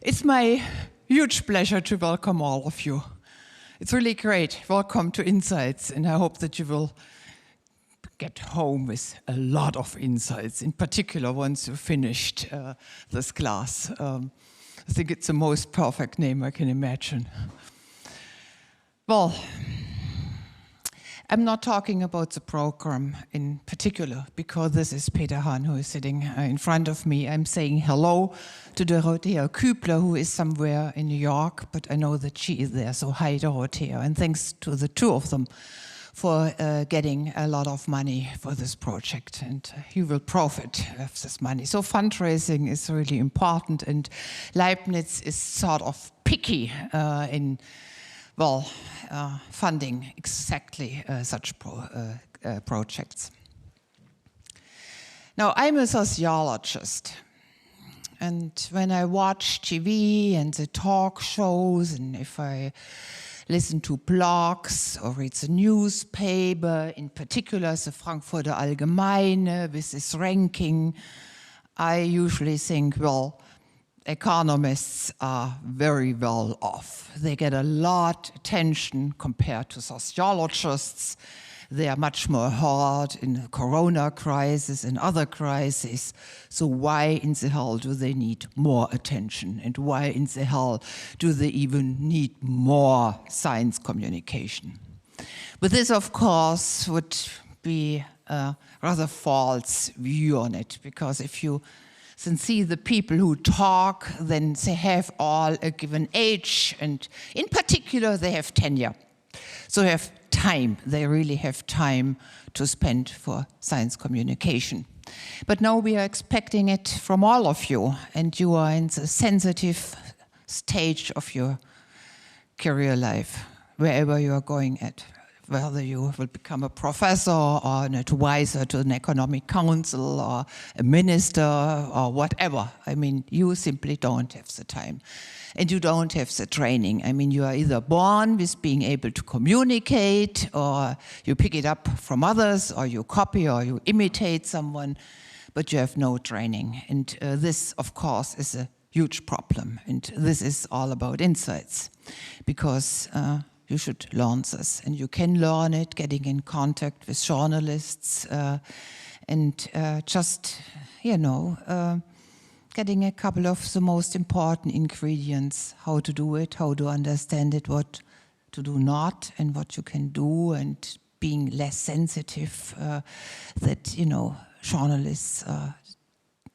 It's my huge pleasure to welcome all of you. It's really great. Welcome to Insights, and I hope that you will get home with a lot of insights, in particular once you've finished this class. I think it's the most perfect name I can imagine. Well, I'm not talking about the program in particular, because this is Peter Hahn who is sitting in front of me. I'm saying hello to Dorothea Kübler, who is somewhere in New York, but I know that she is there, so hi Dorothea, and thanks to the two of them for getting a lot of money for this project, and you will profit of this money. So fundraising is really important, and Leibniz is sort of picky in funding exactly such projects. Now, I'm a sociologist, and when I watch TV and the talk shows, and if I listen to blogs or read the newspaper, in particular the Frankfurter Allgemeine with its ranking, I usually think, well, economists are very well off. They get a lot of attention compared to sociologists. They are much more hard in the corona crisis and other crises. So why in the hell do they need more attention? And why in the hell do they even need more science communication? But this, of course, would be a rather false view on it, because if you see the people who talk, then they have all a given age, and in particular they have tenure. So they have time, they really have time to spend for science communication. But now we are expecting it from all of you, and you are in the sensitive stage of your career life, wherever you are going at. Whether you will become a professor or an advisor to an economic council or a minister or whatever. I mean, you simply don't have the time. And you don't have the training. I mean, you are either born with being able to communicate, or you pick it up from others, or you copy or you imitate someone, but you have no training. And this, of course, is a huge problem. And this is all about insights, because you should learn this, and you can learn it getting in contact with journalists and just, getting a couple of the most important ingredients, how to do it, how to understand it, what to do not, and what you can do, and being less sensitive that, journalists are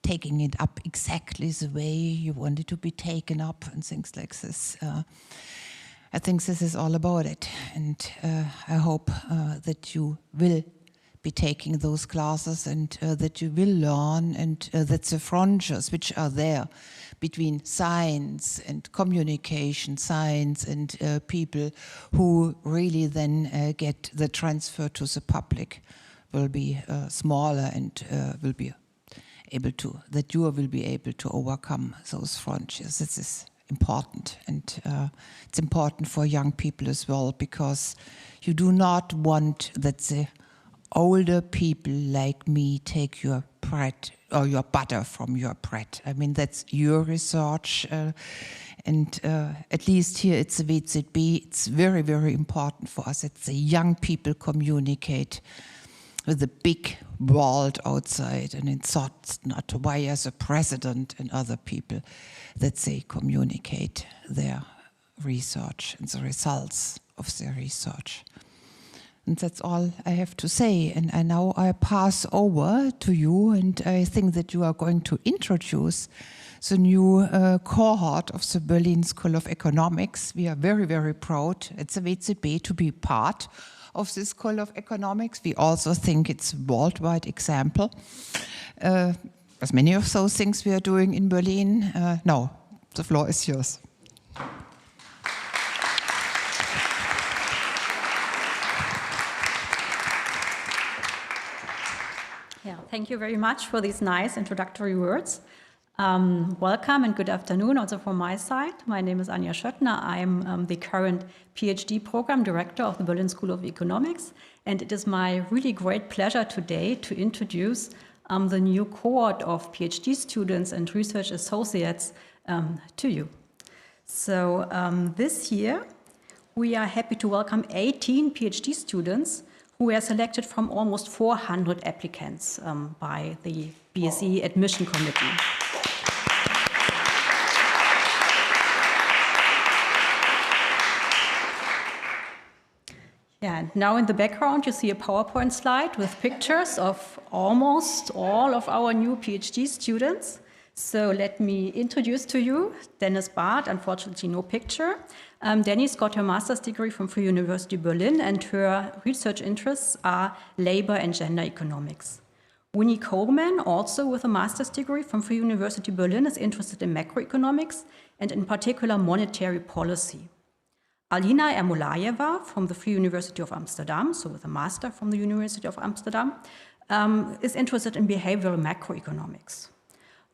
taking it up exactly the way you want it to be taken up and things like this. I think this is all about it, and I hope that you will be taking those classes, and that you will learn, and that the frontiers which are there between science and communication, science and people who really then get the transfer to the public will be smaller, and will be able to, that you will be able to overcome those frontiers. This is important, and it's important for young people as well, because you do not want that the older people like me take your bread or your butter from your bread. I mean, that's your research, and at least here at the WZB, it's very, very important for us that the young people communicate with the big world outside, and it's not via the president and other people that they communicate their research and the results of their research. And that's all I have to say. And now I pass over to you, and I think that you are going to introduce the new cohort of the Berlin School of Economics. We are very, very proud at the WZB to be part of this School of Economics. We also think it's a worldwide example. As many of those things we are doing in Berlin. Now, the floor is yours. Yeah, thank you very much for these nice introductory words. Welcome and good afternoon also from my side. My name is Anja Schöttner. I'm the current PhD program director of the Berlin School of Economics, and it is my really great pleasure today to introduce the new cohort of PhD students and research associates to you. So this year we are happy to welcome 18 PhD students who were selected from almost 400 applicants by the BSE admission committee. Yeah, and now in the background you see a PowerPoint slide with pictures of almost all of our new PhD students. So let me introduce to you Dennis Barth, unfortunately no picture. Dennis got her master's degree from Free University Berlin, and her research interests are labor and gender economics. Winnie Coleman, also with a master's degree from Free University Berlin, is interested in macroeconomics and in particular monetary policy. Alina Ermolayeva from the Free University of Amsterdam, so with a master from the University of Amsterdam, is interested in behavioral macroeconomics.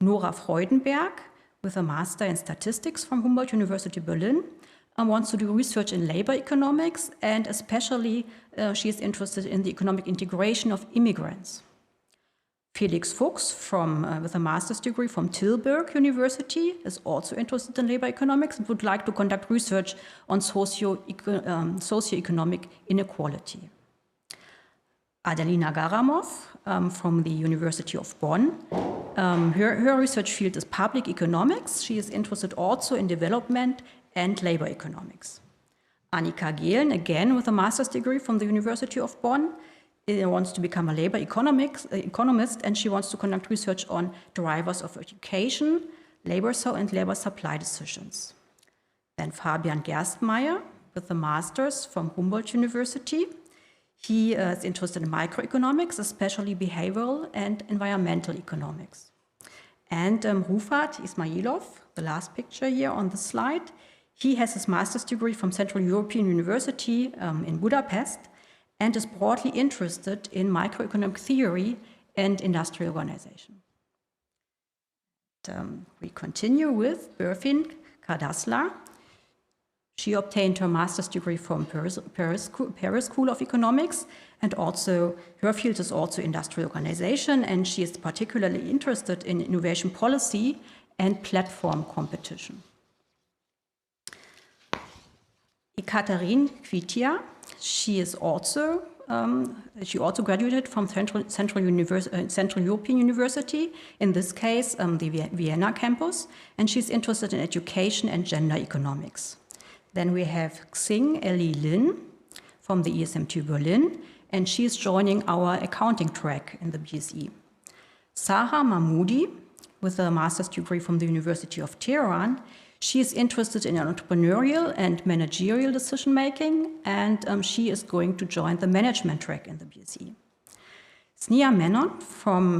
Nora Freudenberg, with a master in statistics from Humboldt University Berlin, wants to do research in labor economics, and especially she is interested in the economic integration of immigrants. Felix Fuchs, with a master's degree from Tilburg University, is also interested in labor economics and would like to conduct research on socioeconomic inequality. Adelina Garamov from the University of Bonn. Her research field is public economics. She is interested also in development and labor economics. Annika Gehlen, again with a master's degree from the University of Bonn, wants to become a labor economist, and she wants to conduct research on drivers of education, labor supply decisions. Then Fabian Gerstmeier with a master's from Humboldt University. He is interested in microeconomics, especially behavioral and environmental economics. And Rufat Ismailov, the last picture here on the slide, he has his master's degree from Central European University in Budapest, and is broadly interested in microeconomic theory and industrial organization. We continue with Berfin Kardasla. She obtained her master's degree from Paris School of Economics, and also her field is also industrial organization, and she is particularly interested in innovation policy and platform competition. Ekaterine Kvitia, she also graduated from Central European University, in this case the Vienna campus, and she's interested in education and gender economics. Then we have Xing Eli Lin from the ESMT Berlin, and she's joining our accounting track in the BSE. Saha Mahmoudi, with a master's degree from the University of Tehran, she is interested in entrepreneurial and managerial decision-making, and she is going to join the management track in the BSE. Snia Menon,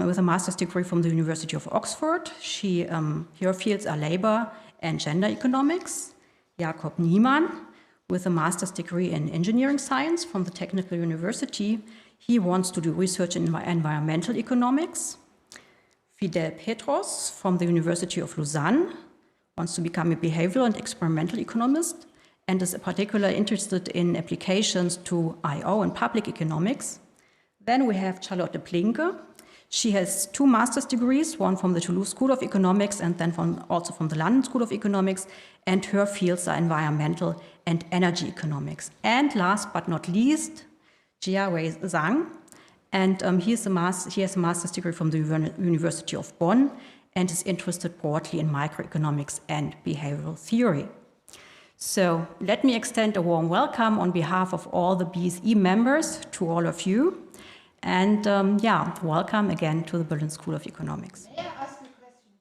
with a master's degree from the University of Oxford, her fields are labor and gender economics. Jakob Niemann, with a master's degree in engineering science from the Technical University, he wants to do research in environmental economics. Fidel Petros, from the University of Lausanne, wants to become a behavioral and experimental economist and is particularly interested in applications to I/O and public economics. Then we have Charlotte Plinke. She has 2 master's degrees, one from the Toulouse School of Economics and then also from the London School of Economics, and her fields are environmental and energy economics. And last but not least, Jiawei Zhang, and he has a master's degree from the University of Bonn and is interested broadly in microeconomics and behavioral theory. So let me extend a warm welcome on behalf of all the BSE members to all of you. And welcome again to the Berlin School of Economics. May I ask a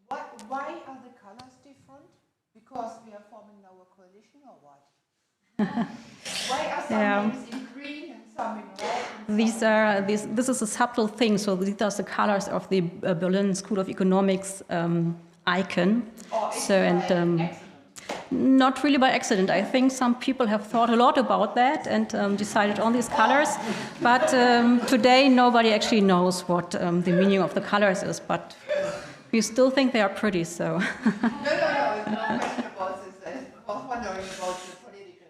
question? Why are the colors different? Because we are forming now a coalition or what? Why are some names in green and some in red? This is a subtle thing. So these are the colors of the Berlin School of Economics icon. Not really by accident. I think some people have thought a lot about that and decided on these colors. But today nobody actually knows what the meaning of the colors is. But We still think they are pretty, so. No, it's not a question about this. I was wondering about the political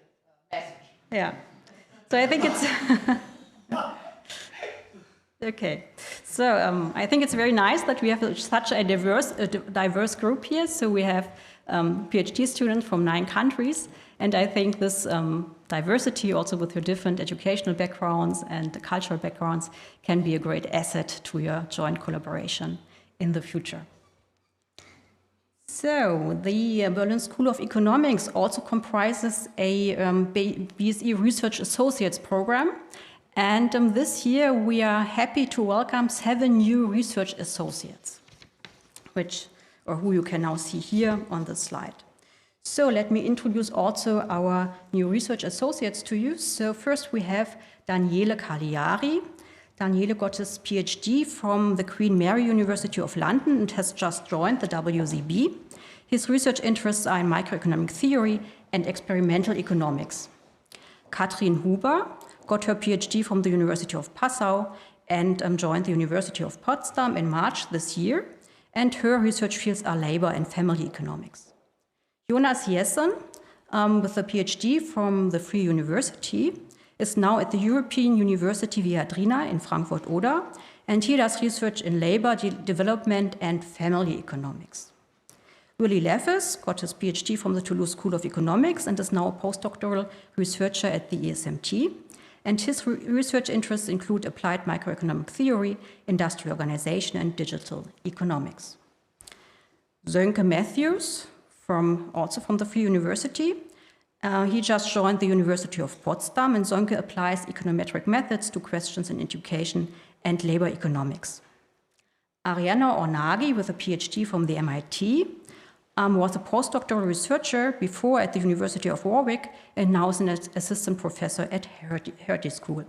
message. Yeah. So I think it's okay. So I think it's very nice that we have such a diverse group here. So we have PhD students from 9 countries, and I think this diversity, also with your different educational backgrounds and cultural backgrounds, can be a great asset to your joint collaboration in the future. So the Berlin School of Economics also comprises a BSE Research Associates program. And this year we are happy to welcome 7 new research associates, who you can now see here on the slide. So let me introduce also our new research associates to you. So first we have Daniela Cagliari. Daniele got his PhD from the Queen Mary University of London and has just joined the WZB. His research interests are in microeconomic theory and experimental economics. Katrin Huber got her PhD from the University of Passau and joined the University of Potsdam in March this year. And her research fields are labor and family economics. Jonas Jessen, with a PhD from the Free University, is now at the European University Viadrina in Frankfurt-Oder, and he does research in labor, development, and family economics. Willy Leffes got his PhD from the Toulouse School of Economics and is now a postdoctoral researcher at the ESMT. And his research interests include applied microeconomic theory, industrial organization, and digital economics. Sönke Matthews, also from the Free University. He just joined the University of Potsdam, and Sönke applies econometric methods to questions in education and labor economics. Arianna Ornaghi, with a PhD from the MIT, was a postdoctoral researcher before at the University of Warwick and now is an assistant professor at Heritage School.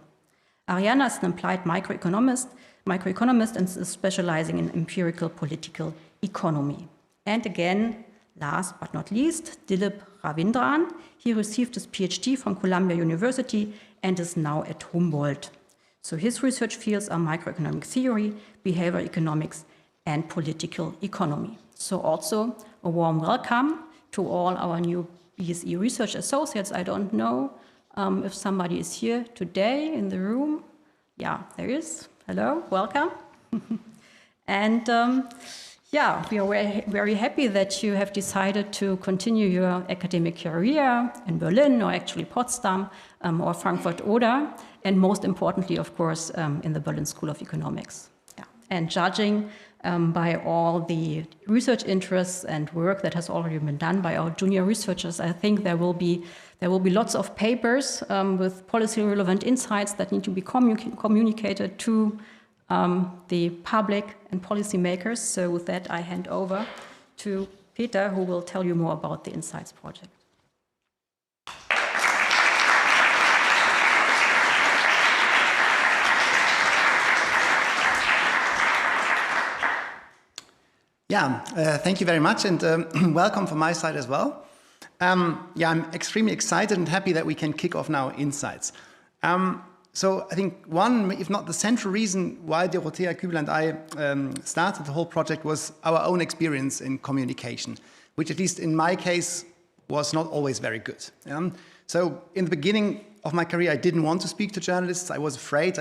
Arianna is an applied microeconomist and is specializing in empirical political economy. And again, last but not least, Dilip Ravindran. He received his PhD from Columbia University and is now at Humboldt. So his research fields are microeconomic theory, behavioral economics, and political economy. So also a warm welcome to all our new BSE research associates. I don't know if somebody is here today in the room. Yeah, there is. Hello, welcome. And yeah, we are very happy that you have decided to continue your academic career in Berlin, or actually Potsdam, or Frankfurt-Oder, and most importantly, of course, in the Berlin School of Economics. Yeah. And judging by all the research interests and work that has already been done by our junior researchers, I think there will be lots of papers with policy-relevant insights that need to be communicated to the public and policymakers. So with that, I hand over to Peter, who will tell you more about the Insights project. Thank you very much, and welcome from my side as well. I'm extremely excited and happy that we can kick off now Insights. So I think one, if not the central reason why Dorothea Kübel and I started the whole project was our own experience in communication, which at least in my case was not always very good. So in the beginning of my career, I didn't want to speak to journalists. I was afraid.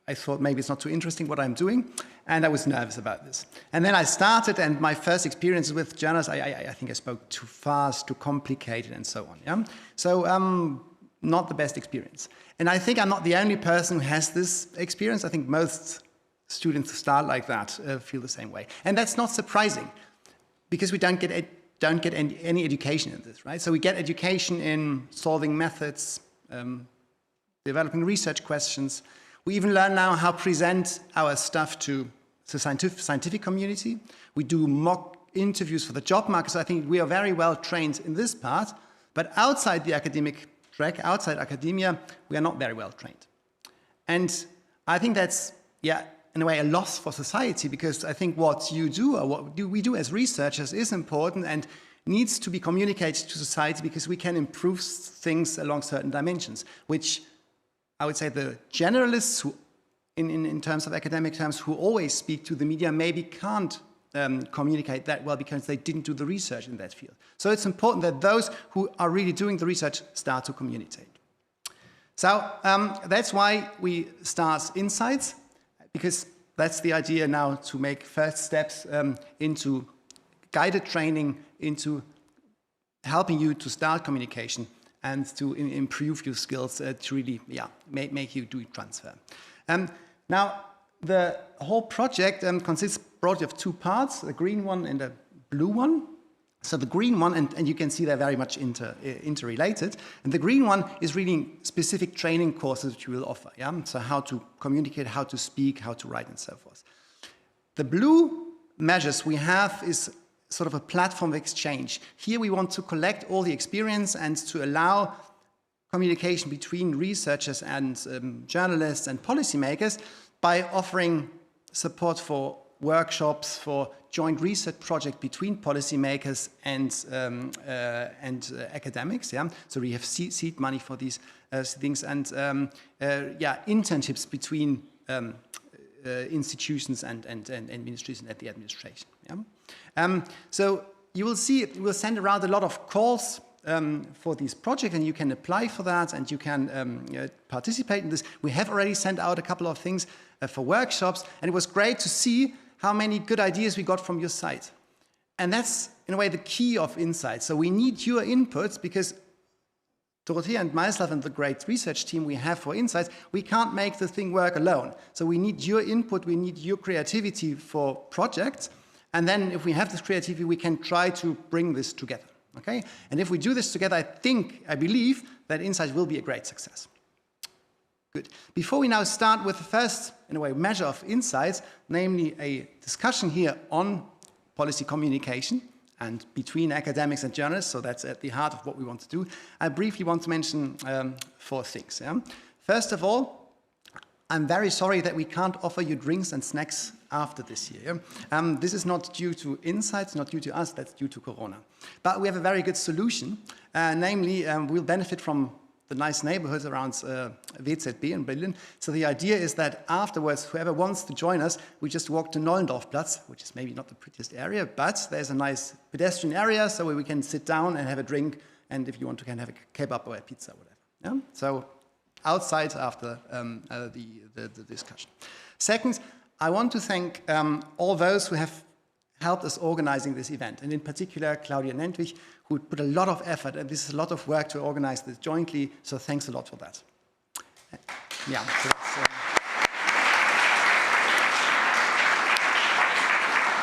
I thought maybe it's not too interesting what I'm doing, and I was nervous about this. And then I started, and my first experience with journalists, I think I spoke too fast, too complicated, and so on. So not the best experience. And I think I'm not the only person who has this experience. I think most students who start like that feel the same way. And that's not surprising, because we don't get any education in this, right? So we get education in solving methods, developing research questions. We even learn now how to present our stuff to the scientific community. We do mock interviews for the job market. So I think we are very well trained in this part. But outside the academic track, outside academia, we are not very well trained. And I think that's, in a way, a loss for society, because I think what you do or what we do as researchers is important and needs to be communicated to society, because we can improve things along certain dimensions, which I would say the generalists who, in terms of academic terms, who always speak to the media maybe can't communicate that well because they didn't do the research in that field. So it's important that those who are really doing the research start to communicate. So that's why we start Insights, because that's the idea now, to make first steps into guided training, into helping you to start communication and to improve your skills to really make you do transfer. Now, the whole project consists broadly of two parts, the green one and the blue one. So the green one, and you can see they're very much interrelated, and the green one is really specific training courses which we will offer. Yeah? So how to communicate, how to speak, how to write, and so forth. The blue measures we have is sort of a platform of exchange. Here we want to collect all the experience and to allow communication between researchers and journalists and policymakers by offering support for workshops, for joint research project between policymakers and academics. Yeah? So we have seed money for these things, and internships between institutions and ministries and at the administration. Yeah? So you will see we'll send around a lot of calls for this project, and you can apply for that, and you can participate in this. We have already sent out a couple of things for workshops, and it was great to see how many good ideas we got from your site. And that's, in a way, the key of Insights. So we need your inputs, because Dorothea and myself and the great research team we have for Insights, we can't make the thing work alone. So we need your input, we need your creativity for projects, and then if we have this creativity, we can try to bring this together. Okay? And if we do this together, I believe that Insights will be a great success. Good. Before we now start with the first, in a way, measure of Insights, namely a discussion here on policy communication and between academics and journalists, so that's at the heart of what we want to do, I briefly want to mention 4 things. Yeah? First of all, I'm very sorry that we can't offer you drinks and snacks after this year. This is not due to Insights, not due to us, that's due to Corona. But we have a very good solution, namely we'll benefit from the nice neighborhoods around WZB in Berlin. So the idea is that afterwards, whoever wants to join us, we just walk to Nollendorfplatz, which is maybe not the prettiest area, but there's a nice pedestrian area, so we can sit down and have a drink, and if you want to, can have a kebab or a pizza, whatever. Yeah? So outside after the discussion. Second, I want to thank all those who have helped us organizing this event, and in particular Claudia Nentwich, who put a lot of effort, and this is a lot of work to organize this jointly, so thanks a lot for that. Yeah.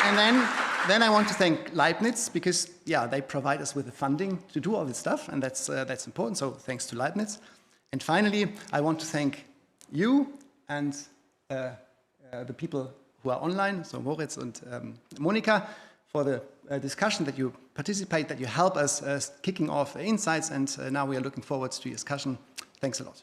And then I want to thank Leibniz, because they provide us with the funding to do all this stuff, and that's important, so thanks to Leibniz. And finally, I want to thank you and the people who are online, so Moritz and Monika, for the discussion that you participate, that you help us kicking off Insights, and now we are looking forward to your discussion. Thanks a lot.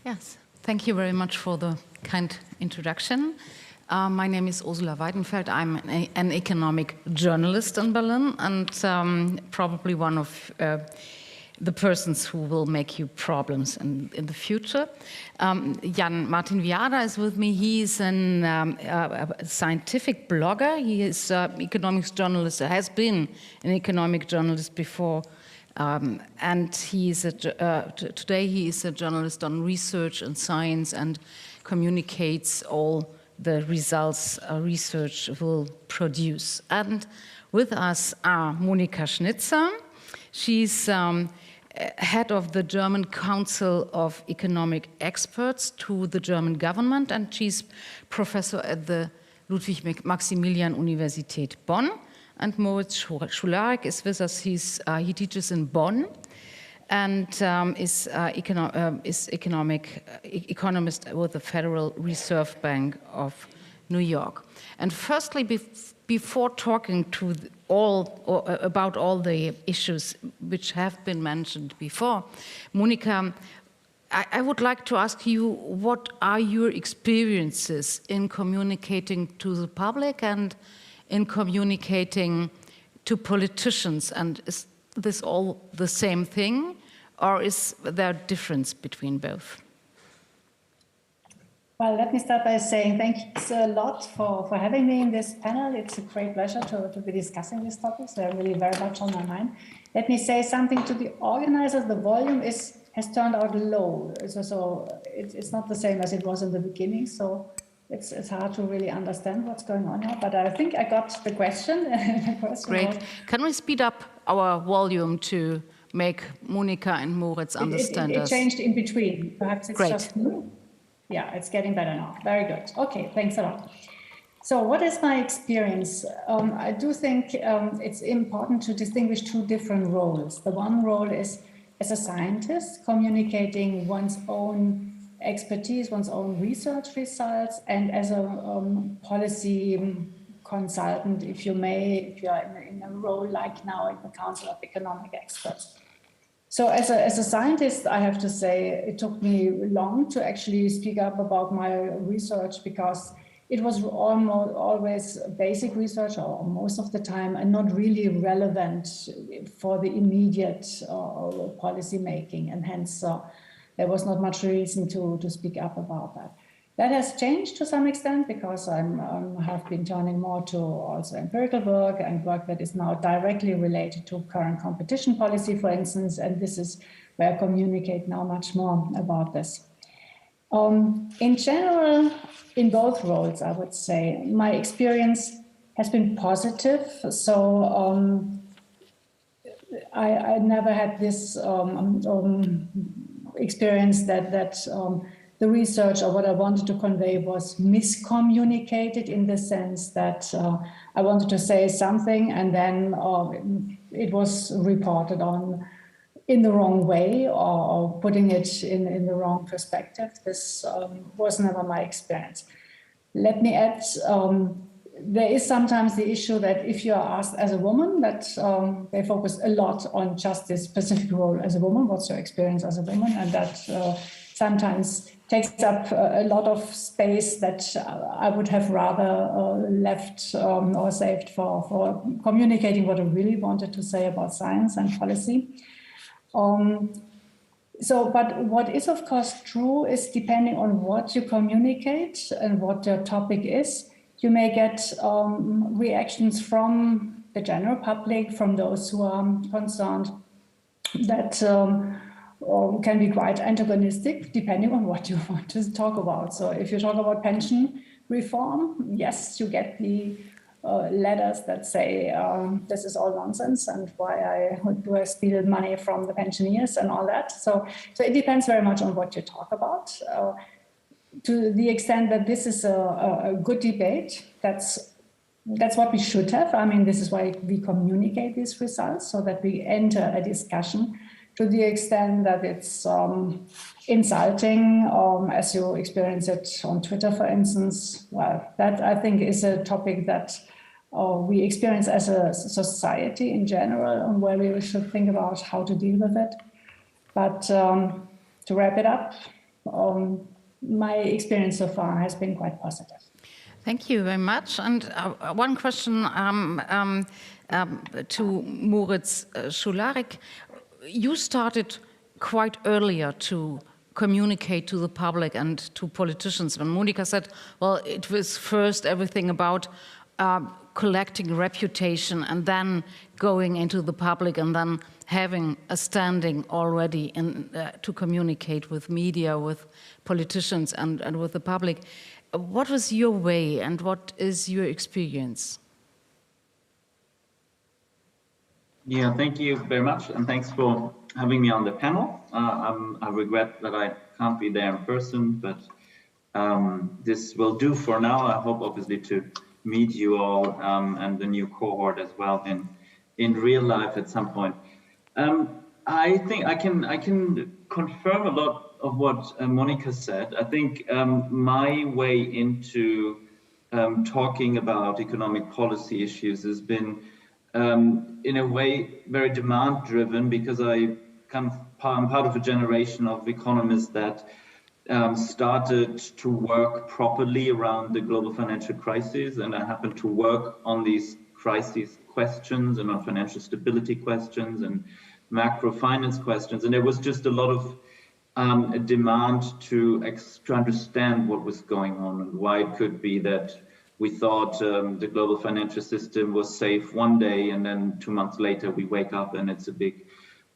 Yes, thank you very much for the kind introduction. My name is Ursula Weidenfeld. I'm an economic journalist in Berlin, and probably one of the persons who will make you problems in the future. Jan Martin Viada is with me. He is a scientific blogger. He is an economics journalist, has been an economic journalist before, and he is today he is a journalist on research and science, and communicates all the results research will produce. And with us are Monika Schnitzer. She's head of the German Council of Economic Experts to the German government, and she's professor at the Ludwig-Maximilian-Universität Bonn. And Moritz Schularek is with us. He teaches in Bonn, and is economist with the Federal Reserve Bank of New York. And firstly, before talking to about all the issues which have been mentioned before, Monika, I would like to ask you, what are your experiences in communicating to the public and in communicating to politicians, and this all the same thing, or is there a difference between both? Well, let me start by saying thanks a lot for having me in this panel. It's a great pleasure to be discussing these topics. They're really very much on my mind. Let me say something to the organizers. The volume has turned out low. So it's not the same as it was in the beginning. So it's hard to really understand what's going on here. But I think I got the question. Great. Can we speed up our volume to make Monica and Moritz understand us? It changed in between. Perhaps it's Great. just me. Yeah, it's getting better now. Very good. Okay, thanks a lot. So what is my experience? I do think it's important to distinguish two different roles. The one role is as a scientist, communicating one's own expertise, one's own research results, and as a policy consultant, if you may, if you are in a role like now in the Council of Economic Experts. So as a scientist, I have to say, it took me long to actually speak up about my research because it was almost always basic research, or most of the time, and not really relevant for the immediate policy making. And hence, there was not much reason to speak up about that. That has changed to some extent because I have been turning more to also empirical work and work that is now directly related to current competition policy, for instance, and this is where I communicate now much more about this. In general, in both roles, I would say, my experience has been positive. So I never had this experience that the research or what I wanted to convey was miscommunicated in the sense that I wanted to say something and then it was reported on in the wrong way or putting it in the wrong perspective. This was never my experience. Let me add, there is sometimes the issue that if you are asked as a woman, that they focus a lot on just this specific role as a woman, what's your experience as a woman, and that sometimes takes up a lot of space that I would have rather left or saved for communicating what I really wanted to say about science and policy. But what is of course true is depending on what you communicate and what your topic is, you may get reactions from the general public, from those who are concerned, that can be quite antagonistic depending on what you want to talk about. So if you talk about pension reform, yes, you get the letters that say this is all nonsense and why do I steal money from the pensioners and all that. So it depends very much on what you talk about. To the extent that this is a good debate, that's what we should have. I mean, this is why we communicate these results so that we enter a discussion. To the extent that it's insulting, as you experience it on Twitter, for instance, well, that I think is a topic that we experience as a society in general, and where we should think about how to deal with it. But to wrap it up, my experience so far has been quite positive. Thank you very much. And one question to Moritz Schularik. You started quite earlier to communicate to the public and to politicians. When Monica said, well, it was first everything about collecting reputation and then going into the public and then having a standing already to communicate with media, with politicians and with the public. What was your way and what is your experience? Yeah, thank you very much, and thanks for having me on the panel. I regret that I can't be there in person, but this will do for now. I hope, obviously, to meet you all and the new cohort as well in real life at some point. I think I can confirm a lot of what Monica said. I think my way into talking about economic policy issues has been in a way very demand driven, because I'm part of a generation of economists that started to work properly around the global financial crisis, and I happened to work on these crises questions and on financial stability questions and macro finance questions. And there was just a lot of a demand to understand what was going on and why it could be that we thought the global financial system was safe one day, and then 2 months later we wake up and it's a big,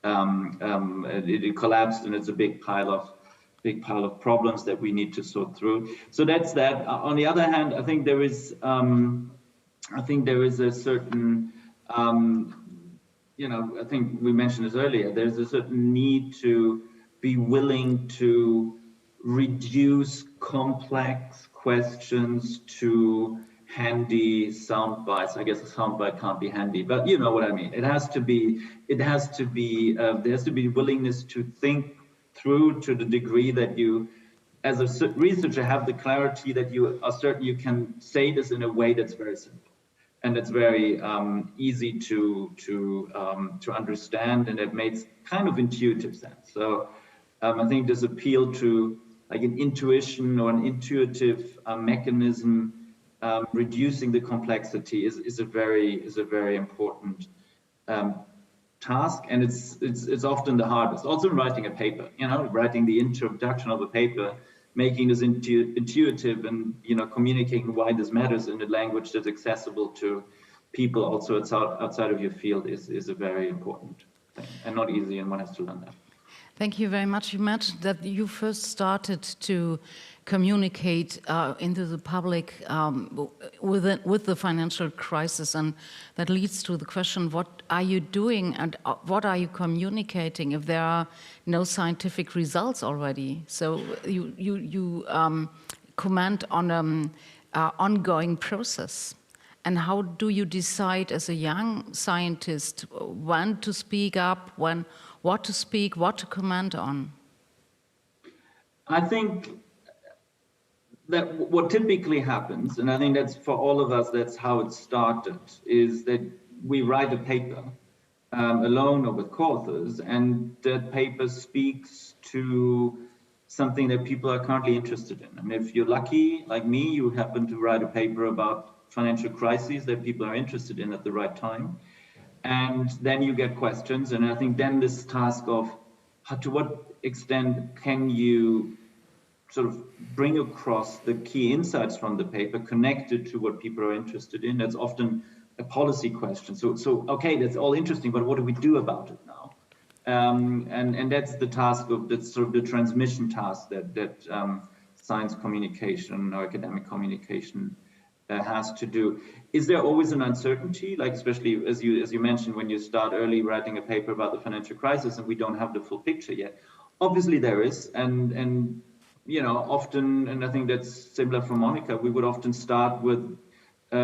it collapsed, and it's a big pile of problems that we need to sort through. So that's that. On the other hand, I think there is a certain, I think we mentioned this earlier. There's a certain need to be willing to reduce complex questions to handy sound bites. I guess a sound bite can't be handy, but you know what I mean. There has to be willingness to think through to the degree that you, as a researcher, have the clarity that you are certain you can say this in a way that's very simple and it's very easy to understand, and it makes kind of intuitive sense. So I think this appeal to like an intuition or an intuitive mechanism, reducing the complexity is a very important task, and it's often the hardest. Also in writing a paper, writing the introduction of a paper, making this intuitive and communicating why this matters in a language that's accessible to people also outside of your field is a very important thing, and not easy, and one has to learn that. Thank you very much. You mentioned that you first started to communicate into the public with the financial crisis, and that leads to the question: what are you doing and what are you communicating if there are no scientific results already? So you comment on an ongoing process. And how do you decide as a young scientist when to speak up, what to speak, what to comment on? I think that what typically happens, and I think that's for all of us, that's how it started, is that we write a paper alone or with co-authors, and that paper speaks to something that people are currently interested in. I mean, if you're lucky, like me, you happen to write a paper about financial crises that people are interested in at the right time. And then you get questions, and I think then this task of to what extent can you sort of bring across the key insights from the paper connected to what people are interested in. That's often a policy question. So okay, that's all interesting, but what do we do about it now? And that's the task that's sort of the transmission task that science communication or academic communication has to do. Is there always an uncertainty, like especially as you mentioned, when you start early writing a paper about the financial crisis and we don't have the full picture yet? Obviously there is, and often, and I think that's similar for Monica, we would often start with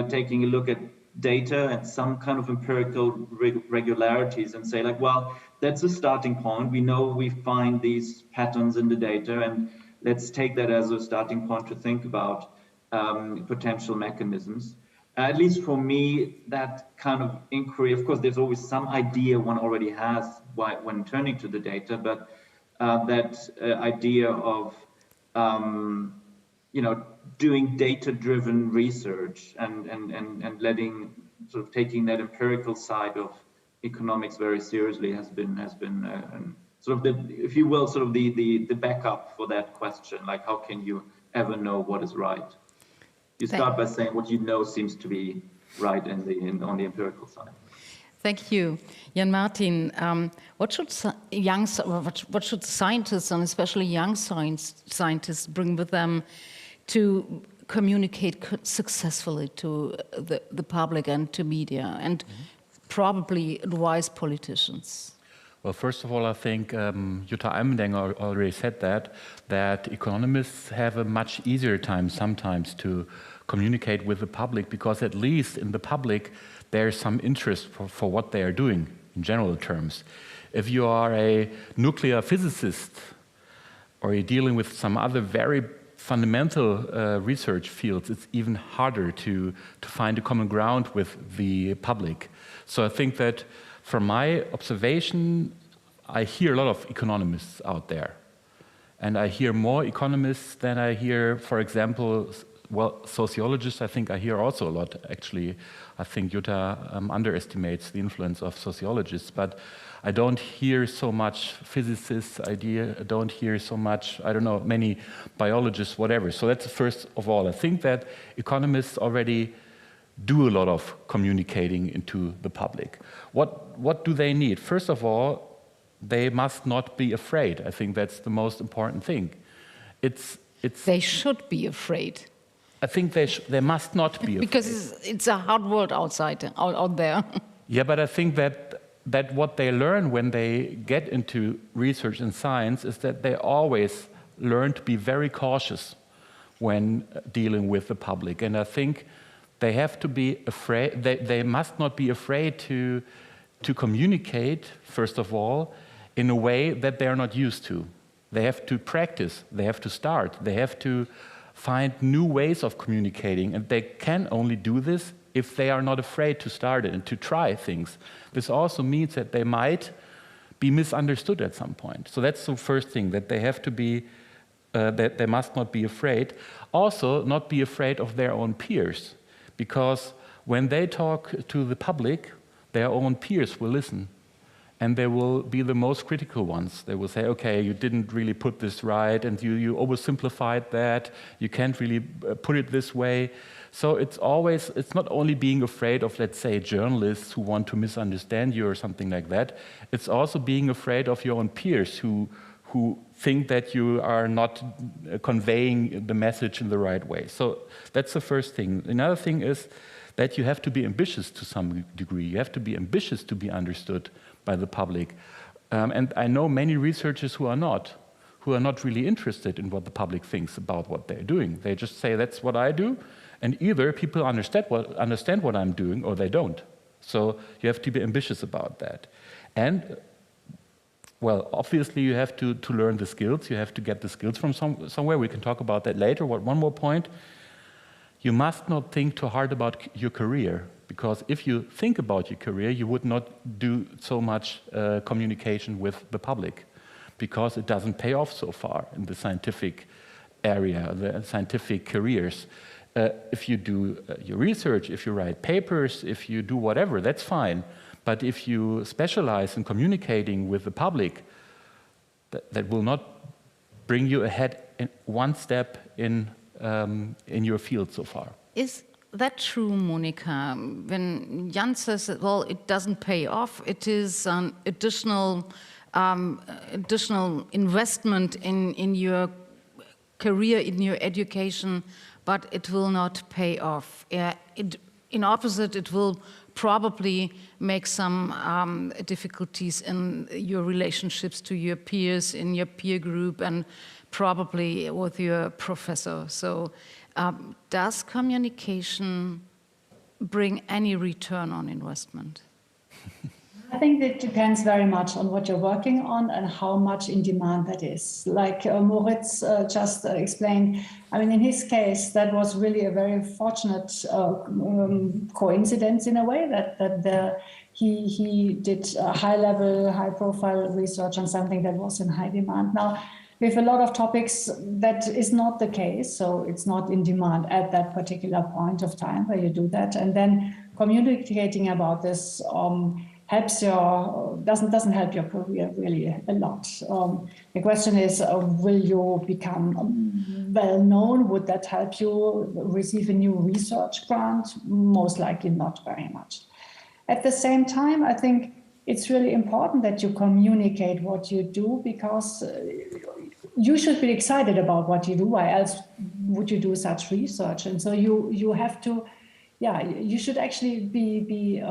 taking a look at data and some kind of empirical regularities and say like, well, that's a starting point. We know we find these patterns in the data, and let's take that as a starting point to think about potential mechanisms. At least for me, that kind of inquiry, of course, there's always some idea one already has when turning to the data, but that idea of doing data-driven research and letting sort of taking that empirical side of economics very seriously has been sort of the, if you will, sort of the backup for that question, like how can you ever know what is right? You start by saying what you know seems to be right on the empirical side. Thank you, Jan Martin. What should scientists, and especially young scientists, bring with them to communicate successfully to the public and to media, and probably advise politicians? Well, first of all, I think Jutta Almendinger already said that economists have a much easier time sometimes to communicate with the public, because at least in the public there's some interest for what they are doing in general terms. If you are a nuclear physicist or you're dealing with some other very fundamental research fields, it's even harder to find a common ground with the public. So I think that from my observation, I hear a lot of economists out there. And I hear more economists than I hear, for example, well, sociologists, I think I hear also a lot, actually. I think Jutta underestimates the influence of sociologists, but I don't hear so much physicists, I don't hear so much, I don't know, many biologists, whatever. So that's first of all. I think that economists already do a lot of communicating into the public. What do they need? First of all, they must not be afraid. I think that's the most important thing. They should be afraid. I think they must not be afraid. Because it's a hard world out there. Yeah, but I think that what they learn when they get into research and science is that they always learn to be very cautious when dealing with the public. And I think they have to be afraid, they must not be afraid to communicate, first of all, in a way that they are not used to. They have to practice, they have to start, they have to find new ways of communicating, and they can only do this if they are not afraid to start it and to try things. This also means that they might be misunderstood at some point. So that's the first thing, that they have to be, that they must not be afraid. Also, not be afraid of their own peers, because when they talk to the public, their own peers will listen. And they will be the most critical ones. They will say, okay, you didn't really put this right, and you oversimplified that, you can't really put it this way. So it's not only being afraid of, let's say, journalists who want to misunderstand you or something like that, it's also being afraid of your own peers who think that you are not conveying the message in the right way. So that's the first thing. Another thing is that you have to be ambitious to some degree. You have to be ambitious to be understood by the public. And I know many researchers who are not really interested in what the public thinks about what they're doing. They just say, that's what I do, and either people understand what I'm doing or they don't. So you have to be ambitious about that. And, well, obviously you have to learn the skills. You have to get the skills from somewhere. We can talk about that later. One more point. You must not think too hard about your career, because if you think about your career, you would not do so much communication with the public, because it doesn't pay off so far in the scientific area, the scientific careers. If you do your research, if you write papers, if you do whatever, that's fine. But if you specialize in communicating with the public, that will not bring you ahead in one step in your field so far. Is that true, Monika? When Jan says that, well, it doesn't pay off, it is an additional investment in your career, in your education, but it will not pay off. In opposite, it will probably make some difficulties in your relationships to your peers, in your peer group, and probably with your professor. So does communication bring any return on investment? I think it depends very much on what you're working on and how much in demand that is. Like Moritz just explained, I mean, in his case, that was really a very fortunate coincidence in a way that he did high-level, high-profile research on something that was in high demand. Now, with a lot of topics, that is not the case, so it's not in demand at that particular point of time where you do that. And then communicating about this doesn't help your career really a lot. The question is, will you become well known? Would that help you receive a new research grant? Most likely not very much. At the same time, I think it's really important that you communicate what you do, because you should be excited about what you do. Why else would you do such research? And so you have to, you should actually be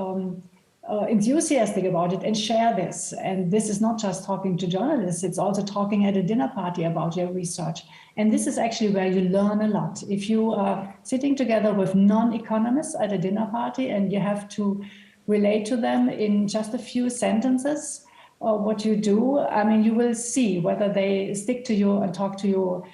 enthusiastic about it and share this. And this is not just talking to journalists, it's also talking at a dinner party about your research. And this is actually where you learn a lot. If you are sitting together with non-economists at a dinner party and you have to relate to them in just a few sentences what you do, I mean, you will see whether they stick to you and talk to you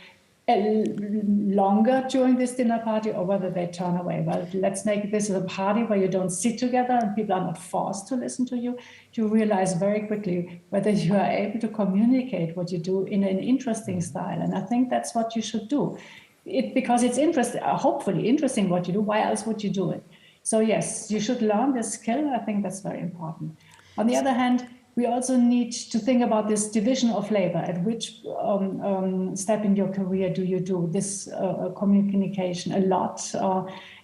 longer during this dinner party or whether they turn away. Well, let's make this a party where you don't sit together and people are not forced to listen to you. You realize very quickly whether you are able to communicate what you do in an interesting style. And I think that's what you should do. because it's interesting, hopefully interesting what you do. Why else would you do it? So yes, you should learn this skill. I think that's very important. On the other hand, we also need to think about this division of labor. At which step in your career do you do this communication a lot?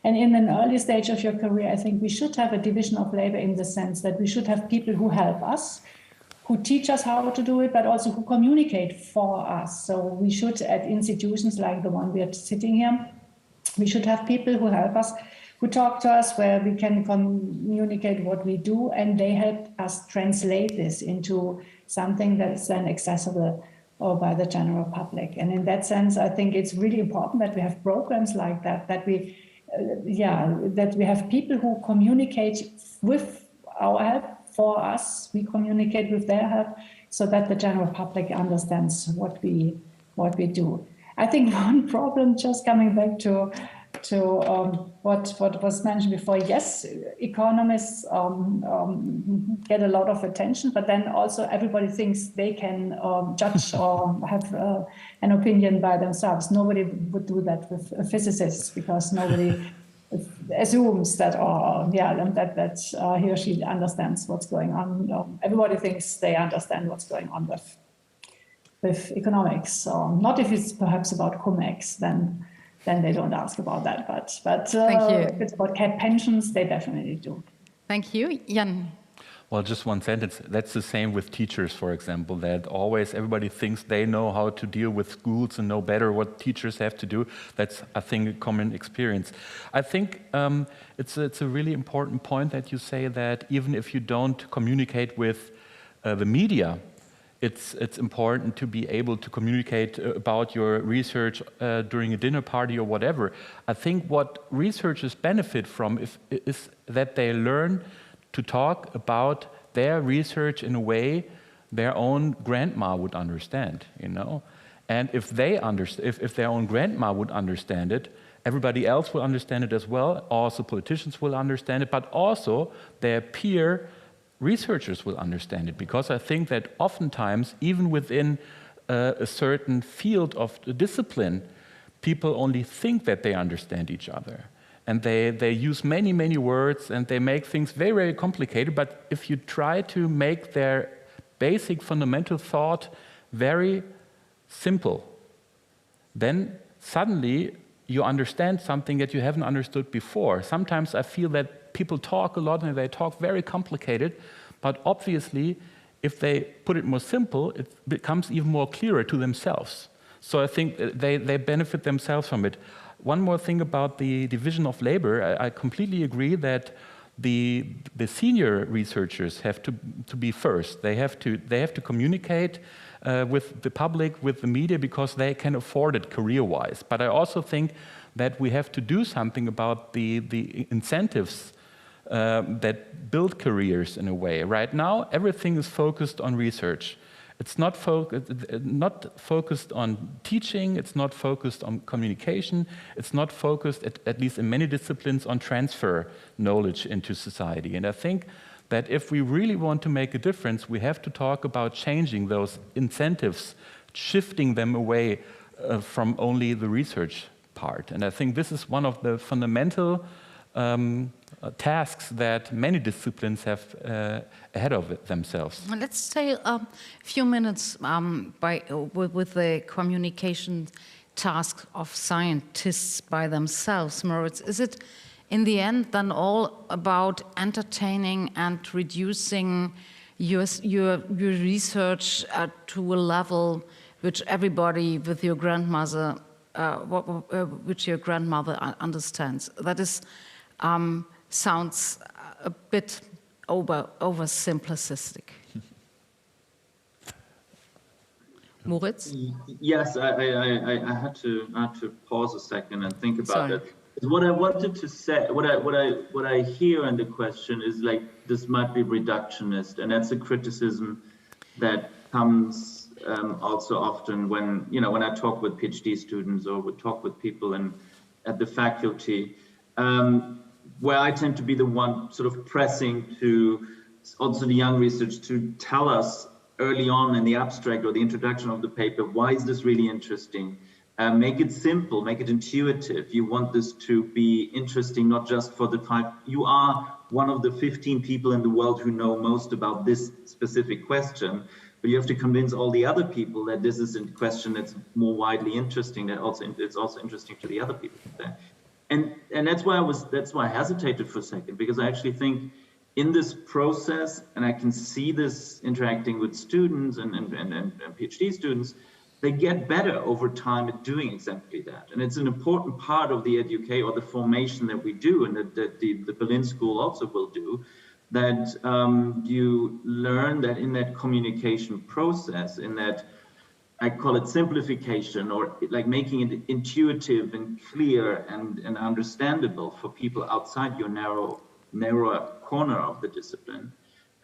And in an early stage of your career, I think we should have a division of labor in the sense that we should have people who help us, who teach us how to do it, but also who communicate for us. So we should, at institutions like the one we are sitting here, we should have people who help us, who talk to us, where we can communicate what we do, and they help us translate this into something that's then accessible by the general public. And in that sense, I think it's really important that we have programs like that, that we have people who communicate with our help for us, we communicate with their help, so that the general public understands what we do. I think one problem, just coming back to what was mentioned before, yes, economists get a lot of attention, but then also everybody thinks they can judge or have an opinion by themselves. Nobody would do that with physicists, because nobody assumes that that he or she understands what's going on. Everybody thinks they understand what's going on with economics. Not if it's perhaps about cum-ex, then they don't ask about that. But Thank you. If it's about pensions, they definitely do. Thank you. Jan. Well, just one sentence. That's the same with teachers, for example, that always everybody thinks they know how to deal with schools and know better what teachers have to do. That's, I think, a common experience. I think it's a really important point that you say that even if you don't communicate with the media, it's important to be able to communicate about your research during a dinner party or whatever. I think what researchers benefit from is that they learn to talk about their research in a way their own grandma would understand, you know. And if their own grandma would understand it, everybody else will understand it as well. Also, politicians will understand it, but also their peer researchers will understand it, because I think that oftentimes, even within a certain field of discipline, people only think that they understand each other. And they use many, many words, and they make things very, very complicated. But if you try to make their basic fundamental thought very simple, then suddenly you understand something that you haven't understood before. Sometimes I feel that people talk a lot and they talk very complicated, but obviously, if they put it more simple, it becomes even more clearer to themselves. So I think they benefit themselves from it. One more thing about the division of labor, I completely agree that the senior researchers have to be first. They have to communicate with the public, with the media, because they can afford it career-wise. But I also think that we have to do something about the incentives that build careers in a way. Right now, everything is focused on research. It's not focused on teaching, it's not focused on communication, it's not focused, at least in many disciplines, on transfer knowledge into society. And I think that if we really want to make a difference, we have to talk about changing those incentives, shifting them away from only the research part. And I think this is one of the fundamental tasks that many disciplines have ahead of themselves. Let's stay a few minutes with the communication task of scientists by themselves. Moritz, is it in the end then all about entertaining and reducing your research to a level which everybody with your grandmother, which your grandmother understands? That is. Sounds a bit oversimplistic. Moritz? Yes, I had to pause a second and think about it. What I wanted to say, what I hear in the question is like, this might be reductionist, and that's a criticism that comes also often when I talk with PhD students or would talk with people at the faculty. Where I tend to be the one sort of pressing to also the young research to tell us early on in the abstract or the introduction of the paper, why is this really interesting? Make it simple, make it intuitive. You want this to be interesting, not just for the type. You are one of the 15 people in the world who know most about this specific question, but you have to convince all the other people that this is a question that's more widely interesting, that it's also interesting to the other people there. And that's why I hesitated for a second, because I actually think in this process, and I can see this interacting with students and PhD students, they get better over time at doing exactly that. And it's an important part of the education or the formation that we do, and that the Berlin School also will do, that you learn that in that communication process, in that, I call it simplification, or like making it intuitive and clear and understandable for people outside your narrower corner of the discipline.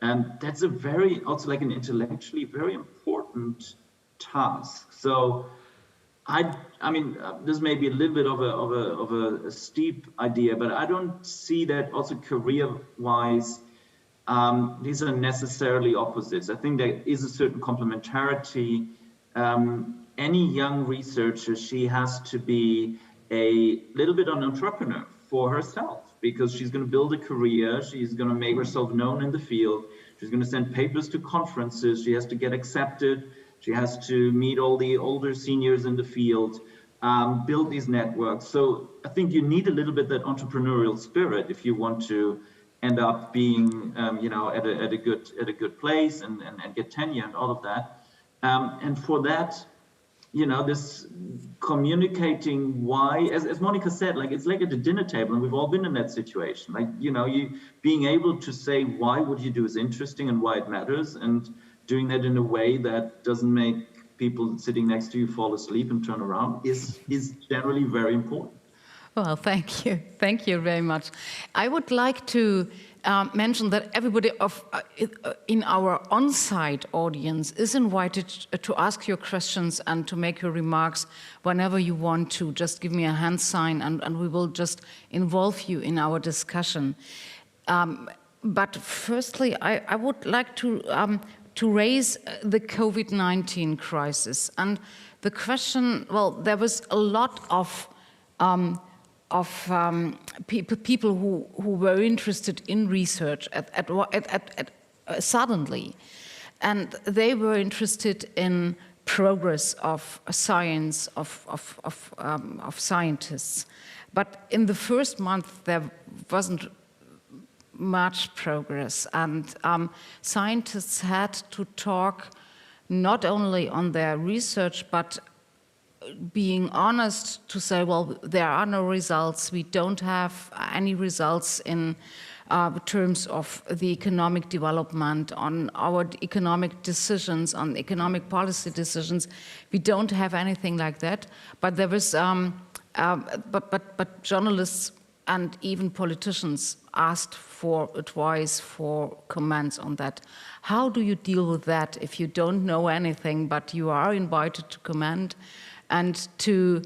And that's a very, also like an intellectually very important task. So I mean, this may be a little bit of a steep idea, but I don't see that also career-wise, these are necessarily opposites. I think there is a certain complementarity. Any young researcher, she has to be a little bit an entrepreneur for herself, because she's going to build a career, she's going to make herself known in the field, she's going to send papers to conferences, she has to get accepted, she has to meet all the older seniors in the field, build these networks. So I think you need a little bit that entrepreneurial spirit if you want to end up being, you know, at a good place and get tenure and all of that. And for that, you know, this communicating why, as Monica said, like it's like at a dinner table, and we've all been in that situation. Like, you know, you being able to say why what you do is interesting and why it matters, and doing that in a way that doesn't make people sitting next to you fall asleep and turn around is generally very important. Well, thank you. Thank you very much. I would like to mention that everybody in our on-site audience is invited to ask your questions and to make your remarks whenever you want to. Just give me a hand sign and we will just involve you in our discussion. But firstly, I would like to raise the COVID-19 crisis. And the question, well, there was a lot of people who were interested in research suddenly, and they were interested in progress of science, of scientists. But in the first month, there wasn't much progress, and scientists had to talk not only on their research, but being honest to say, well, there are no results, we don't have any results in terms of the economic development, on our economic decisions, on economic policy decisions. We don't have anything like that. But there was, but journalists and even politicians asked for advice, for comments on that. How do you deal with that if you don't know anything, but you are invited to comment and to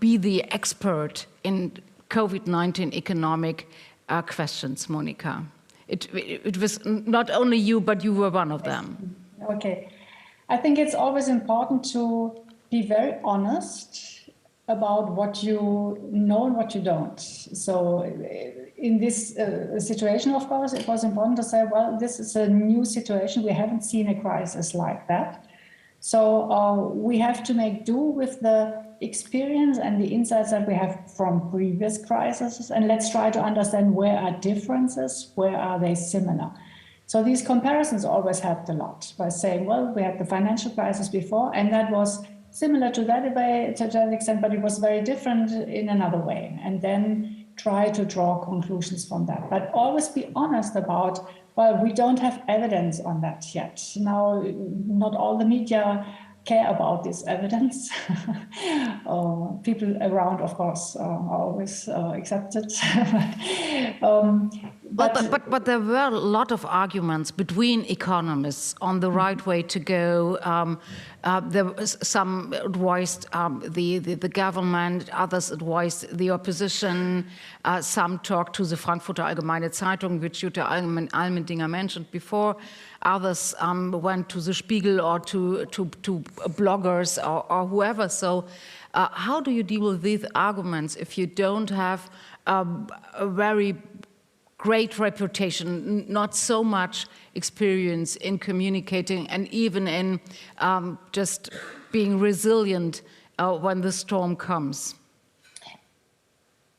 be the expert in COVID-19 economic questions, Monica? It was not only you, but you were one of them. Okay. I think it's always important to be very honest about what you know and what you don't. So in this situation, of course, it was important to say, well, this is a new situation. We haven't seen a crisis like that. So we have to make do with the experience and the insights that we have from previous crises, and let's try to understand where are differences, where are they similar. So these comparisons always helped a lot by saying, well, we had the financial crisis before, and that was similar to that to that extent, but it was very different in another way. And then try to draw conclusions from that. But always be honest about, well, we don't have evidence on that yet. Now, not all the media care about this evidence. People around, of course, are always accepted. But there were a lot of arguments between economists on the right way to go. There was some advised the government, others advised the opposition. Some talked to the Frankfurter Allgemeine Zeitung, which Jutta Almendinger mentioned before. Others went to the Spiegel or to bloggers or whoever. So how do you deal with these arguments if you don't have a very great reputation, not so much experience in communicating and even in just being resilient when the storm comes?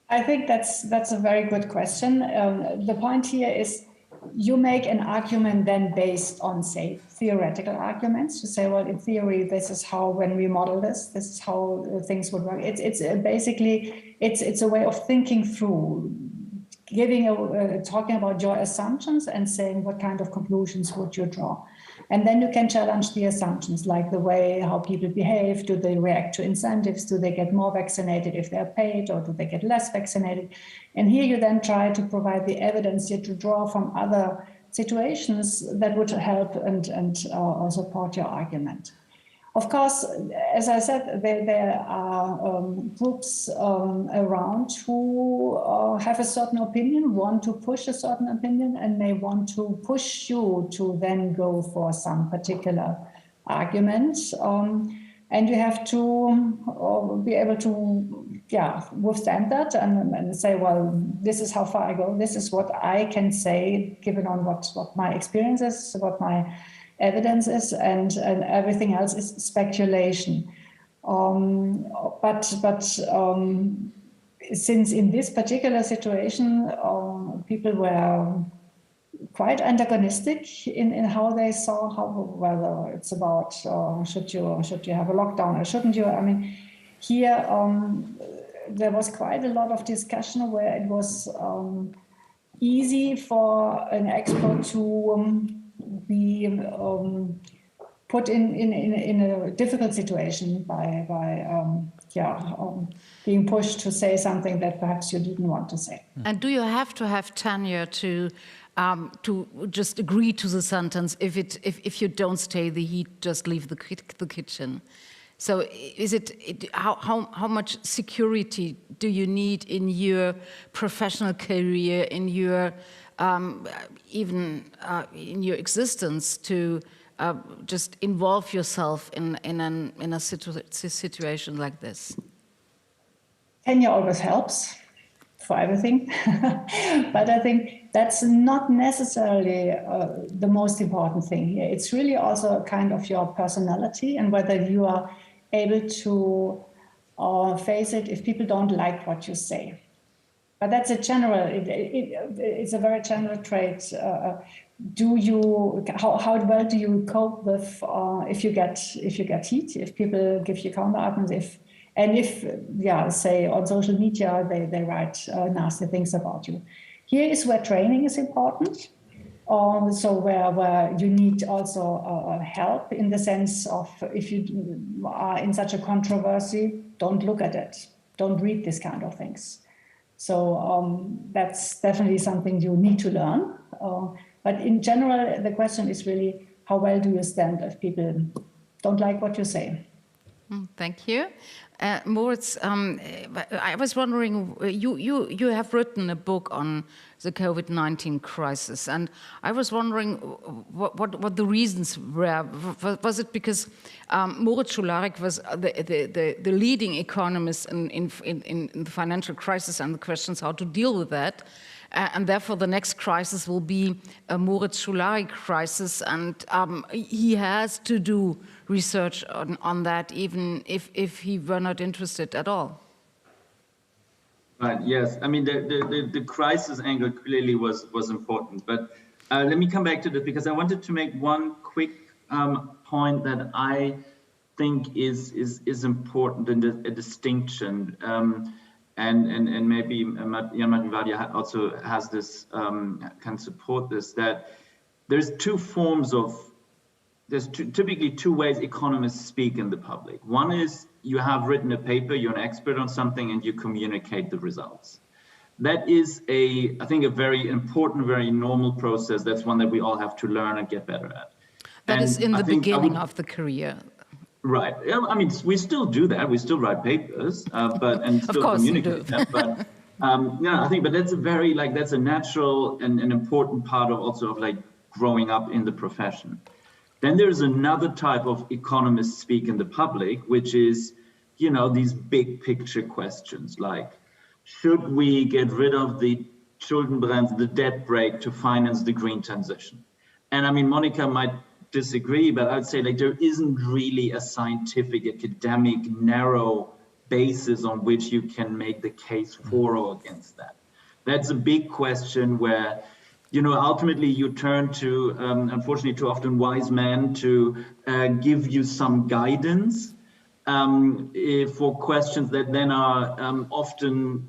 I think that's a very good question. The point here is you make an argument then based on, say, theoretical arguments. You say, well, in theory, this is how, when we model this is how things would work. It's basically, it's a way of thinking through, talking about your assumptions and saying what kind of conclusions would you draw. And then you can challenge the assumptions, like the way how people behave. Do they react to incentives? Do they get more vaccinated if they're paid, or do they get less vaccinated? And here you then try to provide the evidence you to draw from other situations that would help and support your argument. Of course, as I said, there are groups around who have a certain opinion, want to push a certain opinion, and may want to push you to then go for some particular argument. And you have to be able to withstand that and say, well, this is how far I go. This is what I can say, given on what my experience is, what my evidence is, and everything else is speculation. But since in this particular situation, people were quite antagonistic in how they saw whether it's about should you have a lockdown or shouldn't you? I mean, here there was quite a lot of discussion where it was easy for an expert to be put in a difficult situation by being pushed to say something that perhaps you didn't want to say. And do you have to have tenure to just agree to the sentence? If you don't stay the heat, just leave the kitchen. So is how much security do you need in your professional career, in your even in your existence, to just involve yourself in a situation like this? Tenure always helps for everything, but I think that's not necessarily the most important thing here. It's really also a kind of your personality and whether you are able to face it if people don't like what you say. But that's a general. It's a very general trait. How well do you cope with if you get heat? If people give you counter arguments, say on social media they write nasty things about you. Here is where training is important. So where you need also help in the sense of if you are in such a controversy, don't look at it, don't read this kind of things. So that's definitely something you need to learn. But in general, the question is really how well do you stand if people don't like what you say? Thank you. Moritz, I was wondering, you have written a book on the COVID-19 crisis, and I was wondering what the reasons were. Was it because Moritz Schularik was the leading economist in the financial crisis and the questions how to deal with that, and therefore the next crisis will be a Moritz Schularik crisis, and he has to do research on that, even if he were not interested at all? Right. Yes. I mean, the crisis angle clearly was important, but let me come back to this because I wanted to make one quick point that I think is important in a distinction, and maybe Jan-Martin Wadia also has this can support this, that there's typically two ways economists speak in the public. One is you have written a paper, you're an expert on something, and you communicate the results. that is I think a very important, very normal process. That's one that we all have to learn and get better at. That is in the beginning of the career. Right. I mean, we still do that. We still write papers, and still communicate them. But I think, but that's that's a natural and an important part of also of like growing up in the profession. Then there's another type of economist speak in the public, which is, these big picture questions like, should we get rid of the Schuldenbremse, the debt brake to finance the green transition? And I mean, Monica might disagree, but I'd say like there isn't really a scientific, academic, narrow basis on which you can make the case for or against that. That's a big question where, ultimately you turn to, unfortunately, too often wise men to give you some guidance for questions that then are often,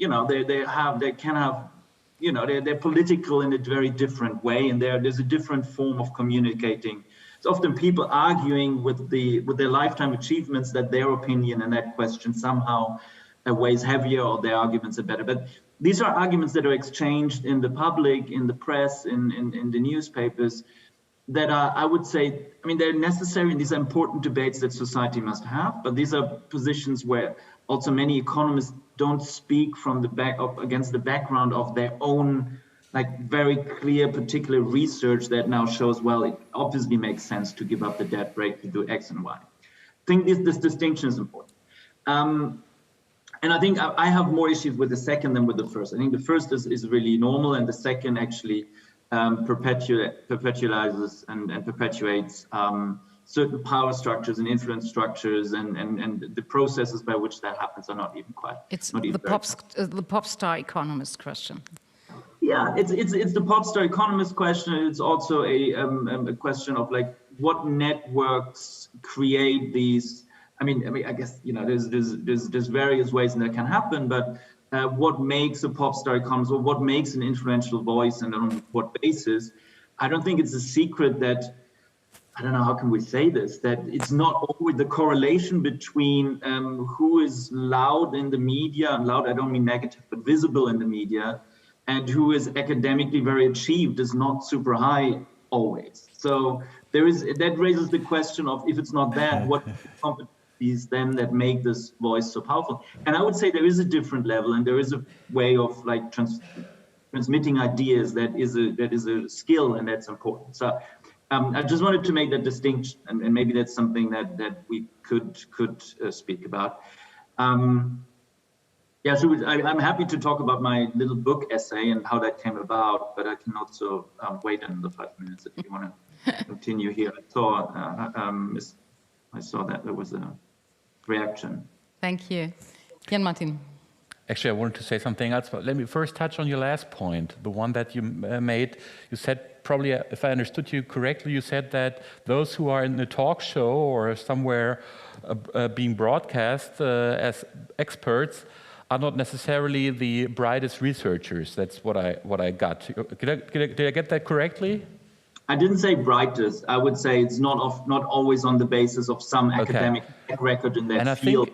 they're political in a very different way, and there's a different form of communicating. It's often people arguing with their lifetime achievements that their opinion in that question somehow weighs heavier or their arguments are better. But these are arguments that are exchanged in the public, in the press, in the newspapers that are, I would say, I mean, they're necessary and these are important debates that society must have, but these are positions where also many economists don't speak from against the background of their own like very clear particular research that now shows, well, it obviously makes sense to give up the debt brake to do X and Y. I think this distinction is important. And I think I have more issues with the second than with the first. I think the first is really normal, and the second actually perpetualizes and perpetuates certain power structures and influence structures, and the processes by which that happens are not even quite. It's the pop star economist question. Yeah, it's the pop star economist question. It's also a question of like what networks create these. I mean, I guess there's various ways that can happen, but what makes a pop star economist, or what makes an influential voice, and on what basis? I don't think it's a secret that, I don't know, how can we say this, that it's not always the correlation between who is loud in the media, and loud I don't mean negative, but visible in the media, and who is academically very achieved is not super high always. So that raises the question of, if it's not that, what competencies then that make this voice so powerful? And I would say there is a different level, and there is a way of like transmitting ideas that is a skill, and that's important. So I just wanted to make that distinction, and maybe that's something that we could speak about. Yeah, so I'm happy to talk about my little book essay and how that came about, but I can also wait another 5 minutes if you want to continue here. I saw that there was a reaction. Thank you. Jan Martin. Actually, I wanted to say something else, but let me first touch on your last point, the one that you made. You said, probably, if I understood you correctly, you said that those who are in a talk show or somewhere being broadcast as experts are not necessarily the brightest researchers. That's what I got. Did I get that correctly? I didn't say brightest. I would say it's not always on the basis of some academic record in that field.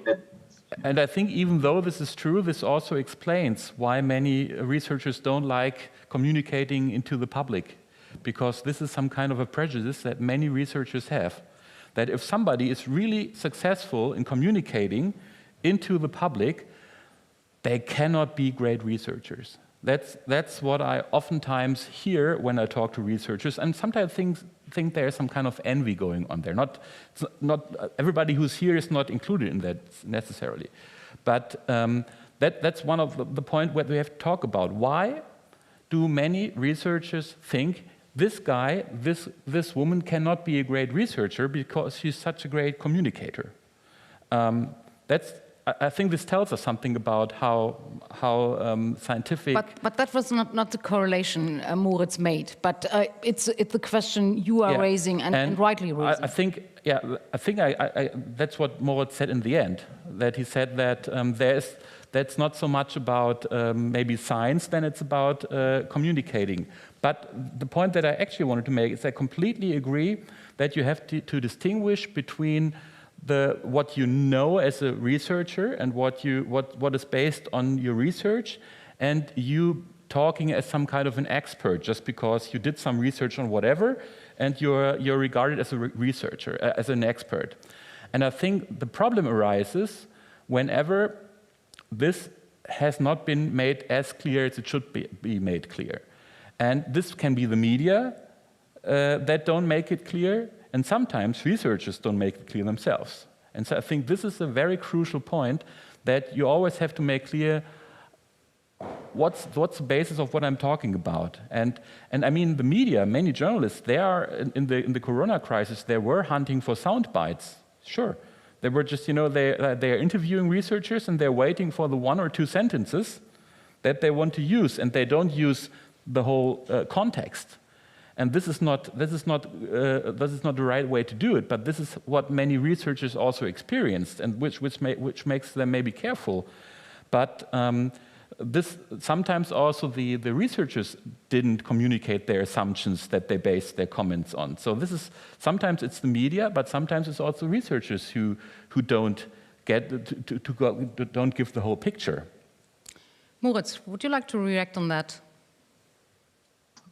And I think even though this is true, this also explains why many researchers don't like communicating into the public, because this is some kind of a prejudice that many researchers have, that if somebody is really successful in communicating into the public, they cannot be great researchers. That's what I oftentimes hear when I talk to researchers, and sometimes think there's some kind of envy going on there. Not everybody who's here is not included in that necessarily, but that's one of the point where we have to talk about. Why do many researchers think this guy, this woman cannot be a great researcher because she's such a great communicator? I think this tells us something about how scientific. But that was not the correlation Moritz made. But it's the question you are raising and rightly raising. I think that's what Moritz said in the end. That he said that that's not so much about maybe science, then it's about communicating. But the point that I actually wanted to make is I completely agree that you have to distinguish between what you know as a researcher and what is based on your research, and you talking as some kind of an expert just because you did some research on whatever, and you're regarded as a researcher, as an expert. And I think the problem arises whenever this has not been made as clear as it should be made clear. And this can be the media that don't make it clear, and sometimes researchers don't make it clear themselves. And so I think this is a very crucial point, that you always have to make clear what's the basis of what I'm talking about. And I mean, the media, many journalists, they are, in the Corona crisis, they were hunting for sound bites, sure. They were just, you know, they're interviewing researchers and they're waiting for the 1 or 2 sentences that they want to use, and they don't use the whole context. And this is not the right way to do it. But this is what many researchers also experienced, and which makes them maybe careful. But this sometimes also the researchers didn't communicate their assumptions that they based their comments on. So this is sometimes it's the media, but sometimes it's also researchers who don't don't give the whole picture. Moritz, would you like to react on that?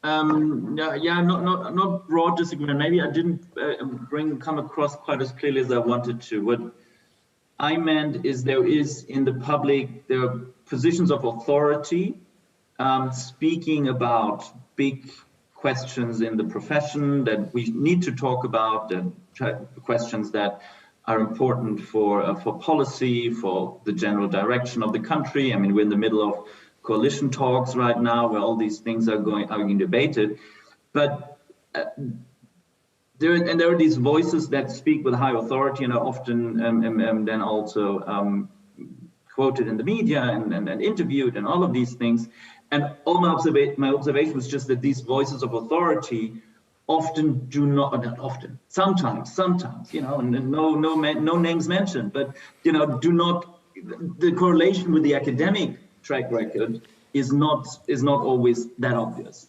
Not broad disagreement. Maybe I didn't come across quite as clearly as I wanted to. What I meant is there is in the public, there are positions of authority speaking about big questions in the profession that we need to talk about, and questions that are important for policy, for the general direction of the country. I mean, we're in the middle of coalition talks right now where all these things are being debated, but there are these voices that speak with high authority and are often then also quoted in the media and interviewed and all of these things. And all my observation was just that these voices of authority often do not sometimes, you know, and no names mentioned, but you know, the correlation with the academic track record is not always that obvious.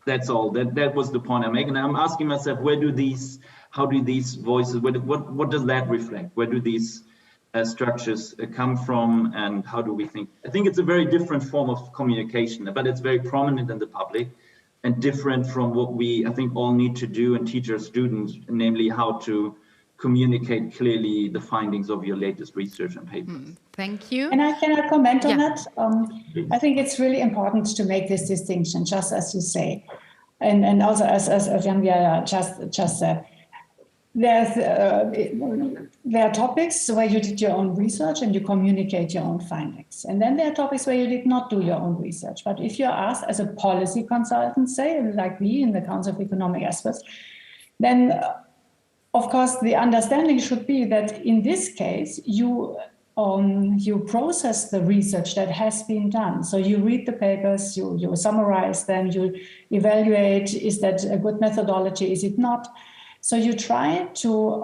That's all. That was the point I'm making. I'm asking myself, how do these voices, what does that reflect? Where do these structures come from, and how do we think? I think it's a very different form of communication, but it's very prominent in the public and different from what we, I think, all need to do and teach our students, namely how to communicate clearly the findings of your latest research and papers. Thank you. Can I comment on that? I think it's really important to make this distinction, just as you say, and also as Daniela just said. There are topics where you did your own research and you communicate your own findings. And then there are topics where you did not do your own research. But if you're asked as a policy consultant, say, like we in the Council of Economic Experts, then of course the understanding should be that in this case, you process the research that has been done. So you read the papers, you summarize them, you evaluate, is that a good methodology, is it not? So you try to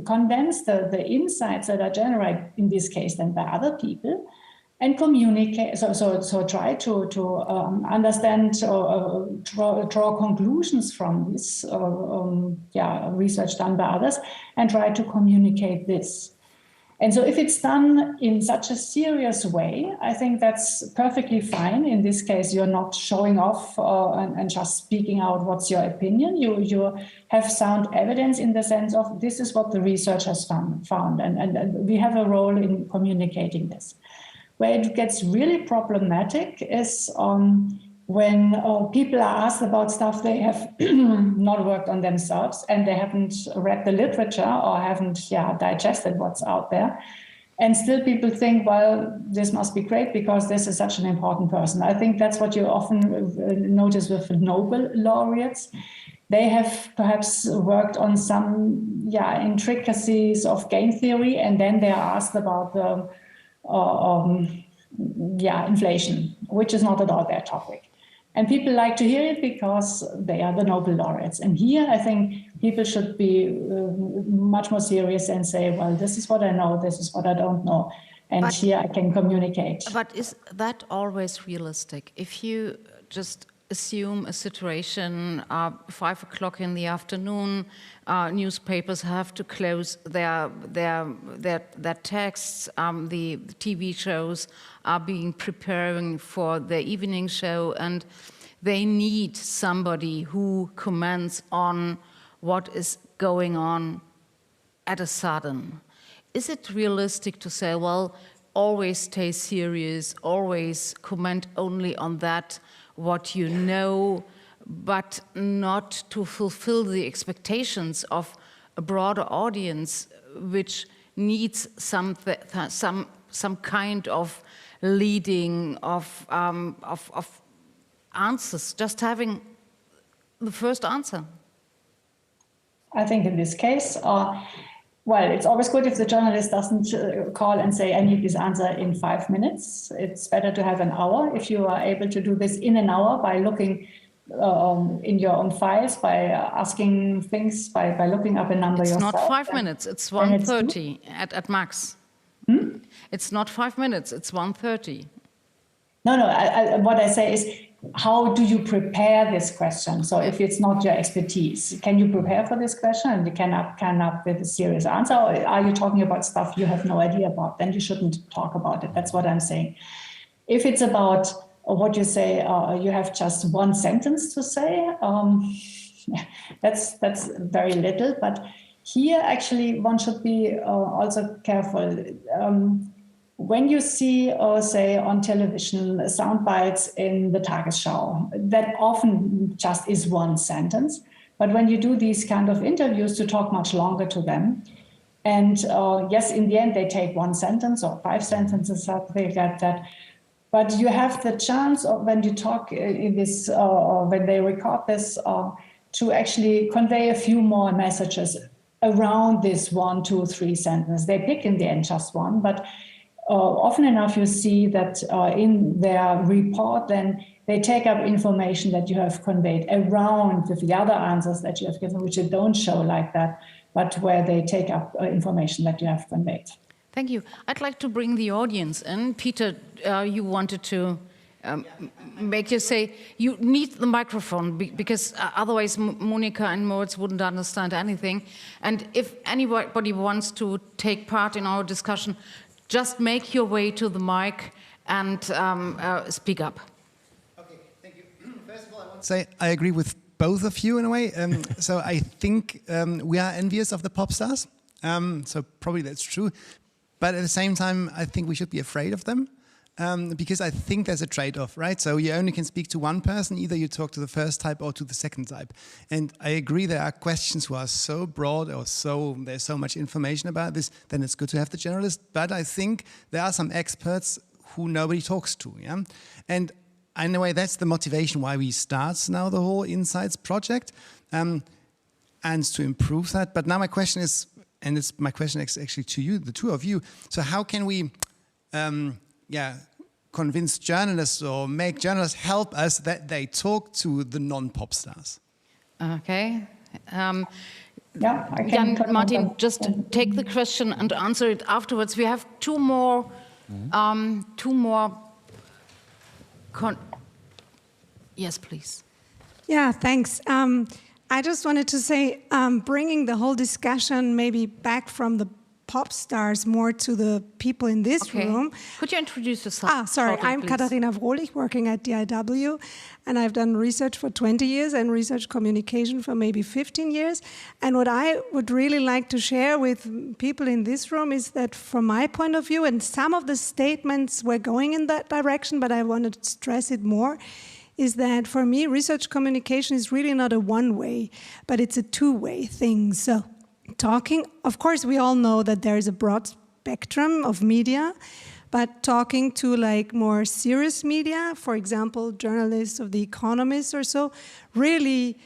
condense the insights that are generated, in this case, then by other people, and communicate. So try to understand or draw conclusions from this research done by others, and try to communicate this. And so if it's done in such a serious way, I think that's perfectly fine. In this case, you're not showing off and just speaking out what's your opinion. You have sound evidence in the sense of this is what the research has found, and we have a role in communicating this. Where it gets really problematic is when people are asked about stuff they have not worked on themselves, and they haven't read the literature or haven't digested what's out there. And still people think, well, this must be great because this is such an important person. I think that's what you often notice with Nobel laureates. They have perhaps worked on some intricacies of game theory, and then they are asked about the inflation, which is not at all their topic. And people like to hear it because they are the Nobel laureates. And here I think people should be much more serious and say, well, this is what I know, this is what I don't know. And here I can communicate. But is that always realistic? If you just assume a situation, 5 o'clock in the afternoon, newspapers have to close their texts, the TV shows are being preparing for their evening show, and they need somebody who comments on what is going on at a sudden. Is it realistic to say, well, always stay serious, always comment only on that, what you know, but not to fulfill the expectations of a broader audience, which needs some kind of leading, of answers, just having the first answer? I think in this case, well, it's always good if the journalist doesn't call and say, I need this answer in 5 minutes. It's better to have an hour. If you are able to do this in an hour by looking in your own files, by asking things, by looking up a number yourself. It's not 5 minutes, it's 1:30 at max. It's not 5 minutes, it's 1:30. No, what I say is, how do you prepare this question? So if it's not your expertise, can you prepare for this question and you can up with a serious answer? Or are you talking about stuff you have no idea about? Then you shouldn't talk about it. That's what I'm saying. If it's about what you say, you have just one sentence to say, that's very little. But here, actually, one should be also careful. When you see, say, on television, sound bites in the Tagesschau, that often just is one sentence. But when you do these kind of interviews, to talk much longer to them, and yes, in the end, they take one sentence or 5 sentences, something like that. But you have the chance of, when you talk in this, when they record this, to actually convey a few more messages around this 1, 2, 3 sentences. They pick in the end just one, but often enough, you see that in their report, then they take up information that you have conveyed around with the other answers that you have given, which they don't show like that, but where they take up information that you have conveyed. Thank you. I'd like to bring the audience in. Peter, you wanted to make you say, you need the microphone because otherwise Monica and Moritz wouldn't understand anything. And if anybody wants to take part in our discussion, just make your way to the mic and speak up. Okay, thank you. First of all, I want to say I agree with both of you in a way. So I think we are envious of the pop stars. So probably that's true. But at the same time, I think we should be afraid of them. Because I think there's a trade-off, right? So you only can speak to one person, either you talk to the first type or to the second type. And I agree there are questions who are so broad or there's so much information about this, then it's good to have the generalist. But I think there are some experts who nobody talks to, yeah? And in a way, that's the motivation why we start now the whole Insights project, and to improve that. But now my question is, and my question is actually to you, the two of you, so how can we convince journalists or make journalists help us that they talk to the non-pop stars? Okay. I can. Jan, Martin, just take the question and answer it afterwards. We have two more. Yes, please. Yeah, thanks. I just wanted to say, bringing the whole discussion maybe back from the pop stars more to the people in this room. Could you introduce yourself? Sorry, shortly, I'm please? Katharina Wrohlich, working at DIW, and I've done research for 20 years and research communication for maybe 15 years. And what I would really like to share with people in this room is that from my point of view, and some of the statements were going in that direction, but I want to stress it more, is that for me, research communication is really not a one-way, but it's a two-way thing. So talking, of course, we all know that there is a broad spectrum of media, but talking to like more serious media, for example, journalists of the Economists or so, really,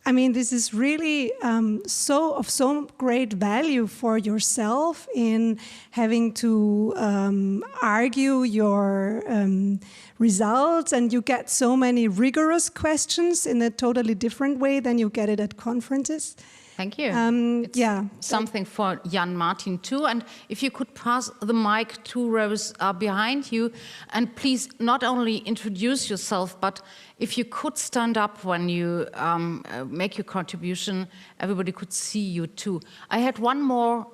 I mean, this is really of so great value for yourself in having to argue your results, and you get so many rigorous questions in a totally different way than you get it at conferences. Thank you. Something for Jan Martin too. And if you could pass the mic 2 rows behind you, and please not only introduce yourself, but if you could stand up when you make your contribution, everybody could see you too. I had one more.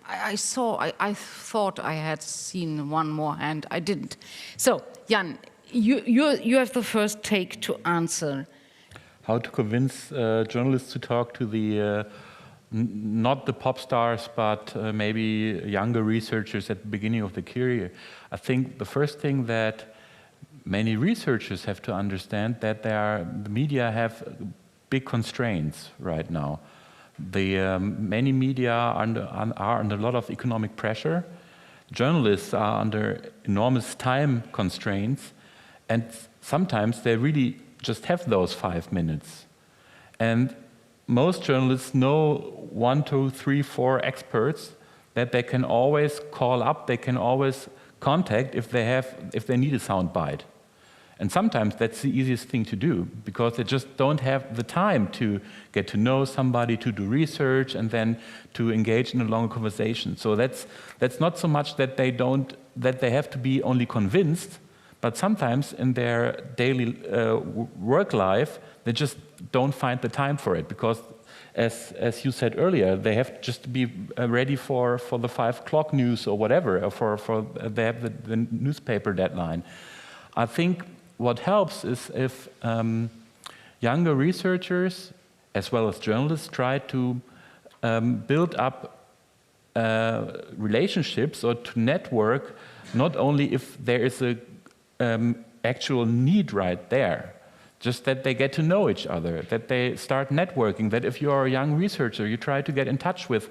I thought I had seen one more hand. I didn't. So Jan, you have the first take to answer. How to convince journalists to talk to the, not the pop stars, but maybe younger researchers at the beginning of the career. I think the first thing that many researchers have to understand that the media have big constraints right now. Many media are under a lot of economic pressure. Journalists are under enormous time constraints, and sometimes they really just have those 5 minutes. And most journalists know 1, 2, 3, 4 experts that they can always call up, they can always contact if they need a soundbite. And sometimes that's the easiest thing to do, because they just don't have the time to get to know somebody, to do research, and then to engage in a longer conversation. So that's not so much that they have to be only convinced, but sometimes in their daily work life, they just don't find the time for it, because as you said earlier, they have just to be ready for the 5 o'clock news or whatever, or they have the newspaper deadline. I think what helps is if younger researchers, as well as journalists, try to build up relationships or to network, not only if there is a actual need right there, just that they get to know each other, that they start networking, that if you are a young researcher, you try to get in touch with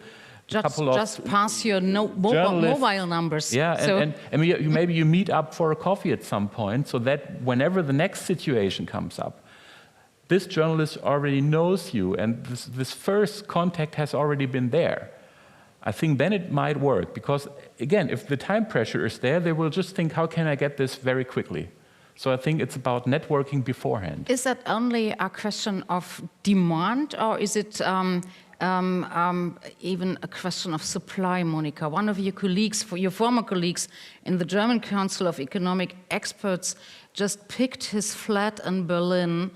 a couple of just pass your mobile numbers. Yeah, so and maybe you meet up for a coffee at some point, so that whenever the next situation comes up, this journalist already knows you, and this first contact has already been there. I think then it might work, because again, if the time pressure is there, they will just think, how can I get this very quickly? So I think it's about networking beforehand. Is that only a question of demand, or is it even a question of supply, Monica? One of your colleagues, your former colleagues in the German Council of Economic Experts, just picked his flat in Berlin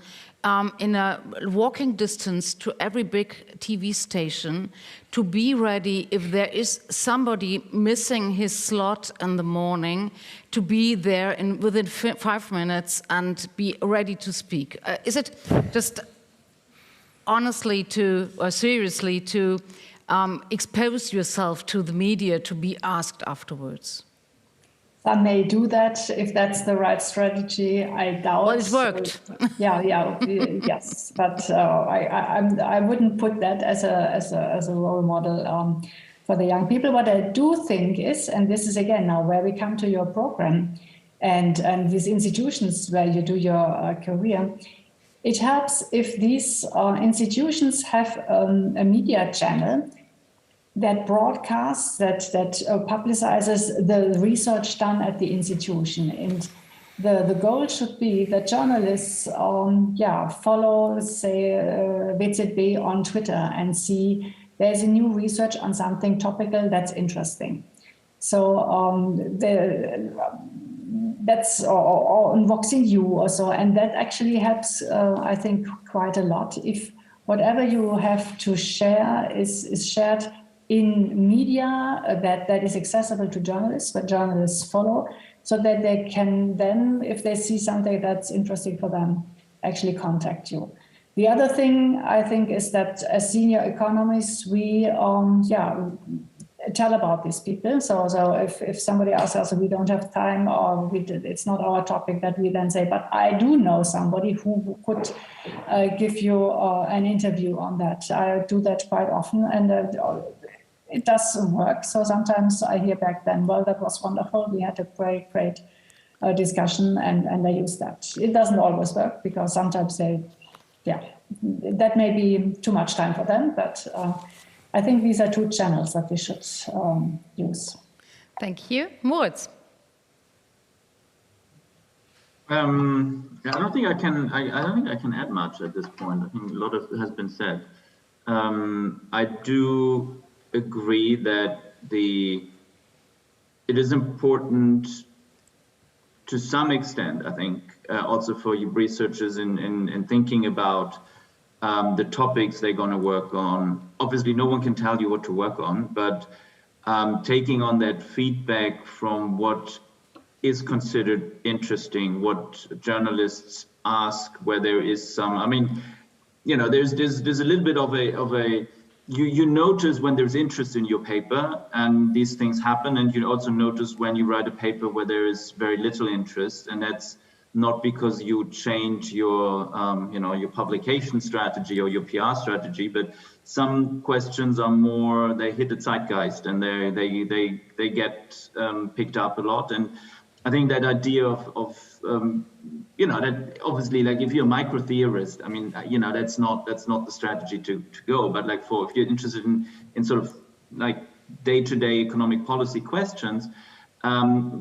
in a walking distance to every big TV station to be ready if there is somebody missing his slot in the morning, to be there within 5 minutes and be ready to speak. Is it just honestly or seriously to expose yourself to the media to be asked afterwards? Some may do that if that's the right strategy. I doubt. Well, it worked. Yes, but I wouldn't put that as a role model for the young people. What I do think is, and this is again now where we come to your program and these institutions where you do your career, it helps if these institutions have a media channel that broadcasts, that publicizes the research done at the institution. And the goal should be that journalists follow, say, WZB on Twitter and see there's a new research on something topical that's interesting. So that's or on Voxing or so, and that actually helps, I think, quite a lot. If whatever you have to share is shared in media that is accessible to journalists, that journalists follow, so that they can then, if they see something that's interesting for them, actually contact you. The other thing I think is that as senior economists, we tell about these people. So if somebody else says we don't have time or it's not our topic, that we then say, but I do know somebody who could give you an interview on that. I do that quite often, and it does work. So sometimes I hear back then, well, that was wonderful. We had a great discussion, and I use that. It doesn't always work, because sometimes that may be too much time for them, but I think these are 2 channels that we should use. Thank you. Moritz. I don't think I can add much at this point. I think a lot of it has been said. I do agree that it is important to some extent, I think, also for you researchers in thinking about the topics they're going to work on. Obviously, no one can tell you what to work on, but taking on that feedback from what is considered interesting, what journalists ask, where there is some, I mean, you know, there's a little bit of a you notice when there's interest in your paper and these things happen, and you also notice when you write a paper where there is very little interest, and that's not because you change your you know, your publication strategy or your PR strategy, but some questions are more, they hit the zeitgeist and they get picked up a lot. And I think that idea of you know, that obviously, like, if you're a micro theorist, I mean, you know, that's not the strategy to go. But like, if you're interested in sort of like day-to-day economic policy questions,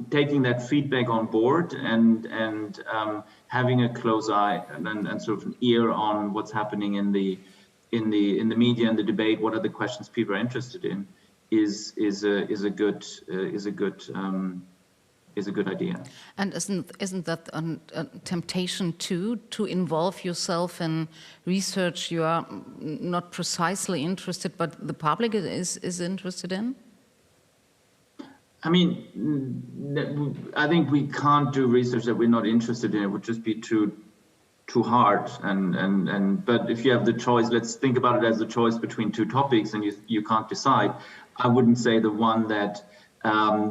taking that feedback on board and having a close eye and sort of an ear on what's happening in the media and the debate, what are the questions people are interested in, is a good idea. And isn't that a temptation too, to involve yourself in research you are not precisely interested, but the public is interested in? I mean, I think we can't do research that we're not interested in. It would just be too hard. But if you have the choice, let's think about it as a choice between two topics, and you can't decide. I wouldn't say the one that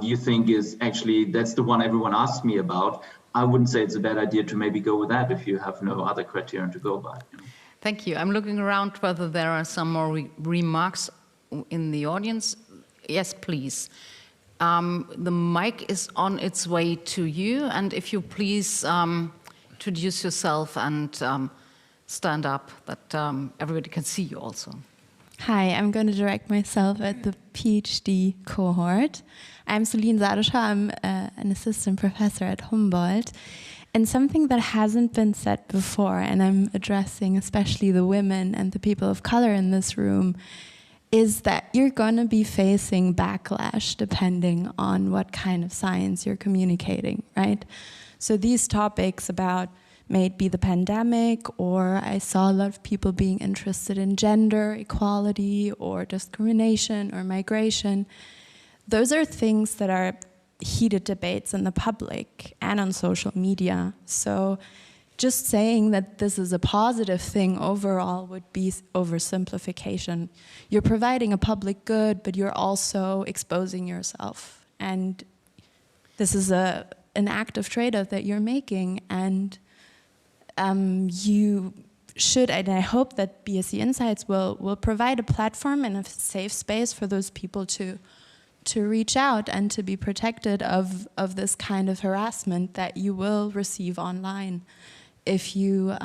you think is actually, that's the one everyone asks me about. I wouldn't say it's a bad idea to maybe go with that if you have no other criterion to go by. You know? Thank you. I'm looking around whether there are some more remarks in the audience. Yes, please. The mic is on its way to you, and if you please introduce yourself and stand up, that everybody can see you also. Hi, I'm going to direct myself at the PhD cohort. I'm Celine Sadisha. I'm an assistant professor at Humboldt. And something that hasn't been said before, and I'm addressing especially the women and the people of color in this room, is that you're going to be facing backlash depending on what kind of science you're communicating, right? So these topics about maybe the pandemic, or I saw a lot of people being interested in gender equality or discrimination or migration. Those are things that are heated debates in the public and on social media. So just saying that this is a positive thing overall would be oversimplification. You're providing a public good, but you're also exposing yourself. And this is an active trade-off that you're making, and you should, and I hope that BSc Insights will provide a platform and a safe space for those people to reach out and to be protected of this kind of harassment that you will receive online if you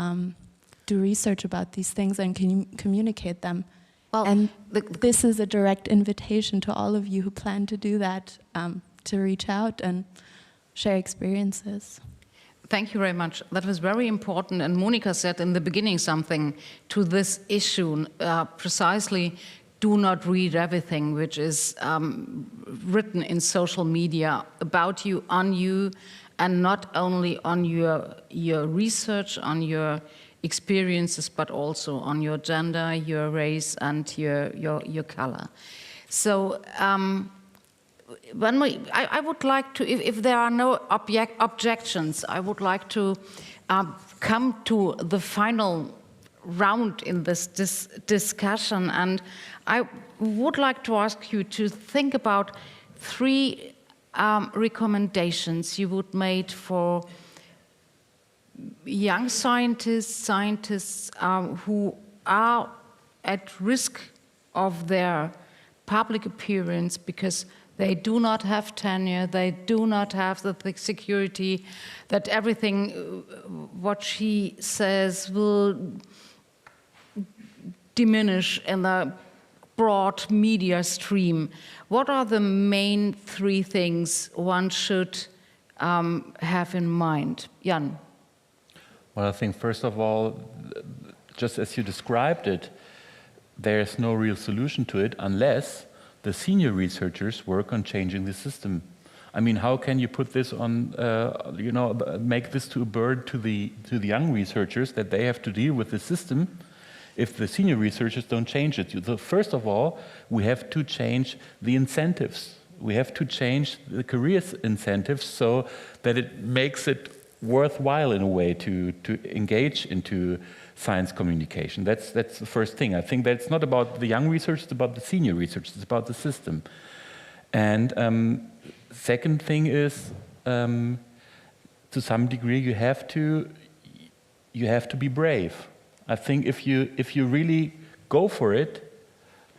do research about these things and can communicate them. Well, and this is a direct invitation to all of you who plan to do that, to reach out and share experiences. Thank you very much. That was very important. And Monica said in the beginning something to this issue, precisely, do not read everything which is written in social media about you, on you, and not only on your research, on your experiences, but also on your gender, your race, and your color. So I would like to, if there are no objections, I would like to come to the final round in this discussion, and I would like to ask you to think about 3 recommendations you would make for young scientists who are at risk of their public appearance because they do not have tenure, they do not have the security, that everything what she says will diminish in the broad media stream. What are the main 3 things one should have in mind? Jan? Well, I think first of all, just as you described it, there's no real solution to it unless the senior researchers work on changing the system. I mean, how can you put this on, make this to a burden to the young researchers that they have to deal with the system if the senior researchers don't change it? So first of all, we have to change the incentives. We have to change the career incentives so that it makes it worthwhile in a way to engage into science communication. That's the first thing. I think that it's not about the young research, it's about the senior research, it's about the system. And second thing is, to some degree, you have to be brave. I think if you really go for it,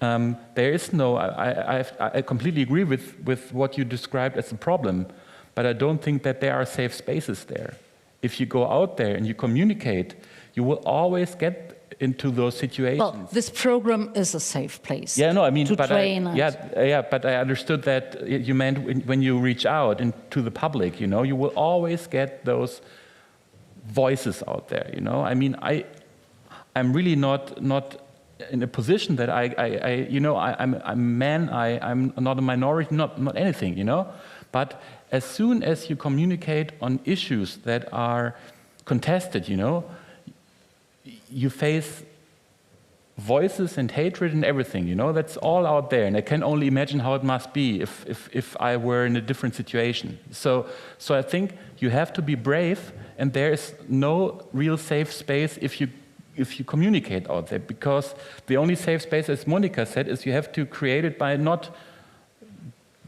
there is no. I completely agree with what you described as a problem, but I don't think that there are safe spaces there. If you go out there and you communicate, you will always get into those situations. Well, this program is a safe place. Yeah, no, I mean, to train. But I understood that you meant when you reach out into the public, you will always get those voices out there. I mean, I'm really not in a position that I'm a man. I'm not a minority, not anything, But as soon as you communicate on issues that are contested, you face voices and hatred and everything, that's all out there. And I can only imagine how it must be if I were in a different situation. So I think you have to be brave, and there is no real safe space if you communicate out there, because the only safe space, as Monica said, is you have to create it by not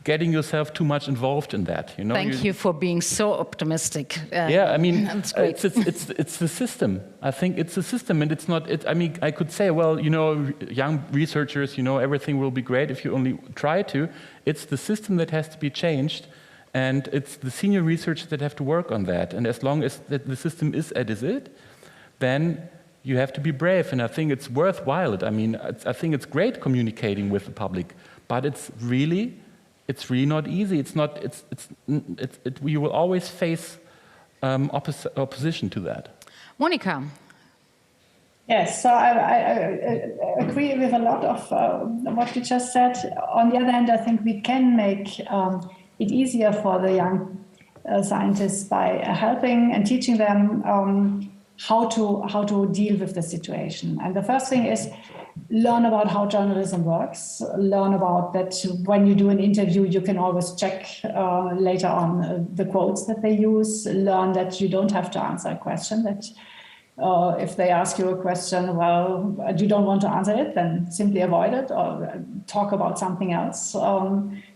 getting yourself too much involved in that. Thank you for being so optimistic. Yeah, I mean, that's great. it's the system. I think it's the system, and it's not. I mean, I could say, well, young researchers, everything will be great if you only try to. It's the system that has to be changed, and it's the senior researchers that have to work on that. And as long as the system is as it, then you have to be brave. And I think it's worthwhile. I mean, I think it's great communicating with the public, but it's really not easy. It's not. You will always face opposition to that. Monica. Yes, so I agree with a lot of what you just said. On the other hand, I think we can make it easier for the young scientists by helping and teaching them how to deal with the situation. And the first thing is learn about how journalism works, learn about that when you do an interview, you can always check later on the quotes that they use, learn that you don't have to answer a question, that if they ask you a question, well, you don't want to answer it, then simply avoid it or talk about something else.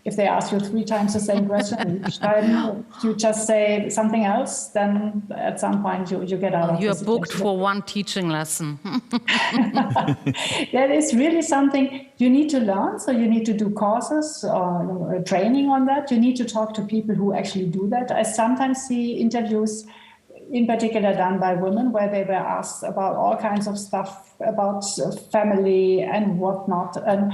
If they ask you 3 times the same question, each time you just say something else, then at some point you get out of the situation. You're booked for one teaching lesson. That is really something you need to learn. So you need to do courses or training on that. You need to talk to people who actually do that. I sometimes see interviews, in particular done by women, where they were asked about all kinds of stuff about family and whatnot. And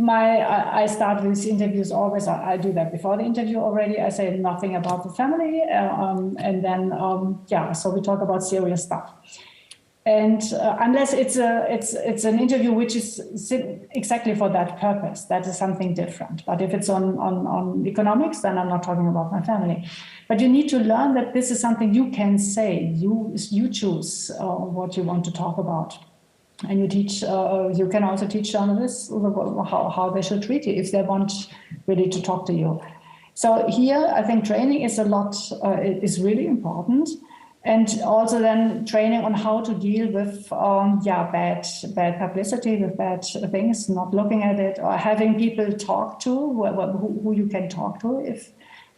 I start these interviews always, I do that before the interview already. I say nothing about the family. And then, so we talk about serious stuff. And unless it's an interview which is exactly for that purpose, that is something different. But if it's on economics, then I'm not talking about my family. But you need to learn that this is something you can say. You choose what you want to talk about, and you teach. You can also teach journalists how they should treat you if they want really to talk to you. So here, I think training is is really important. And also then training on how to deal with bad publicity, with bad things, not looking at it, or having people talk to who you can talk to if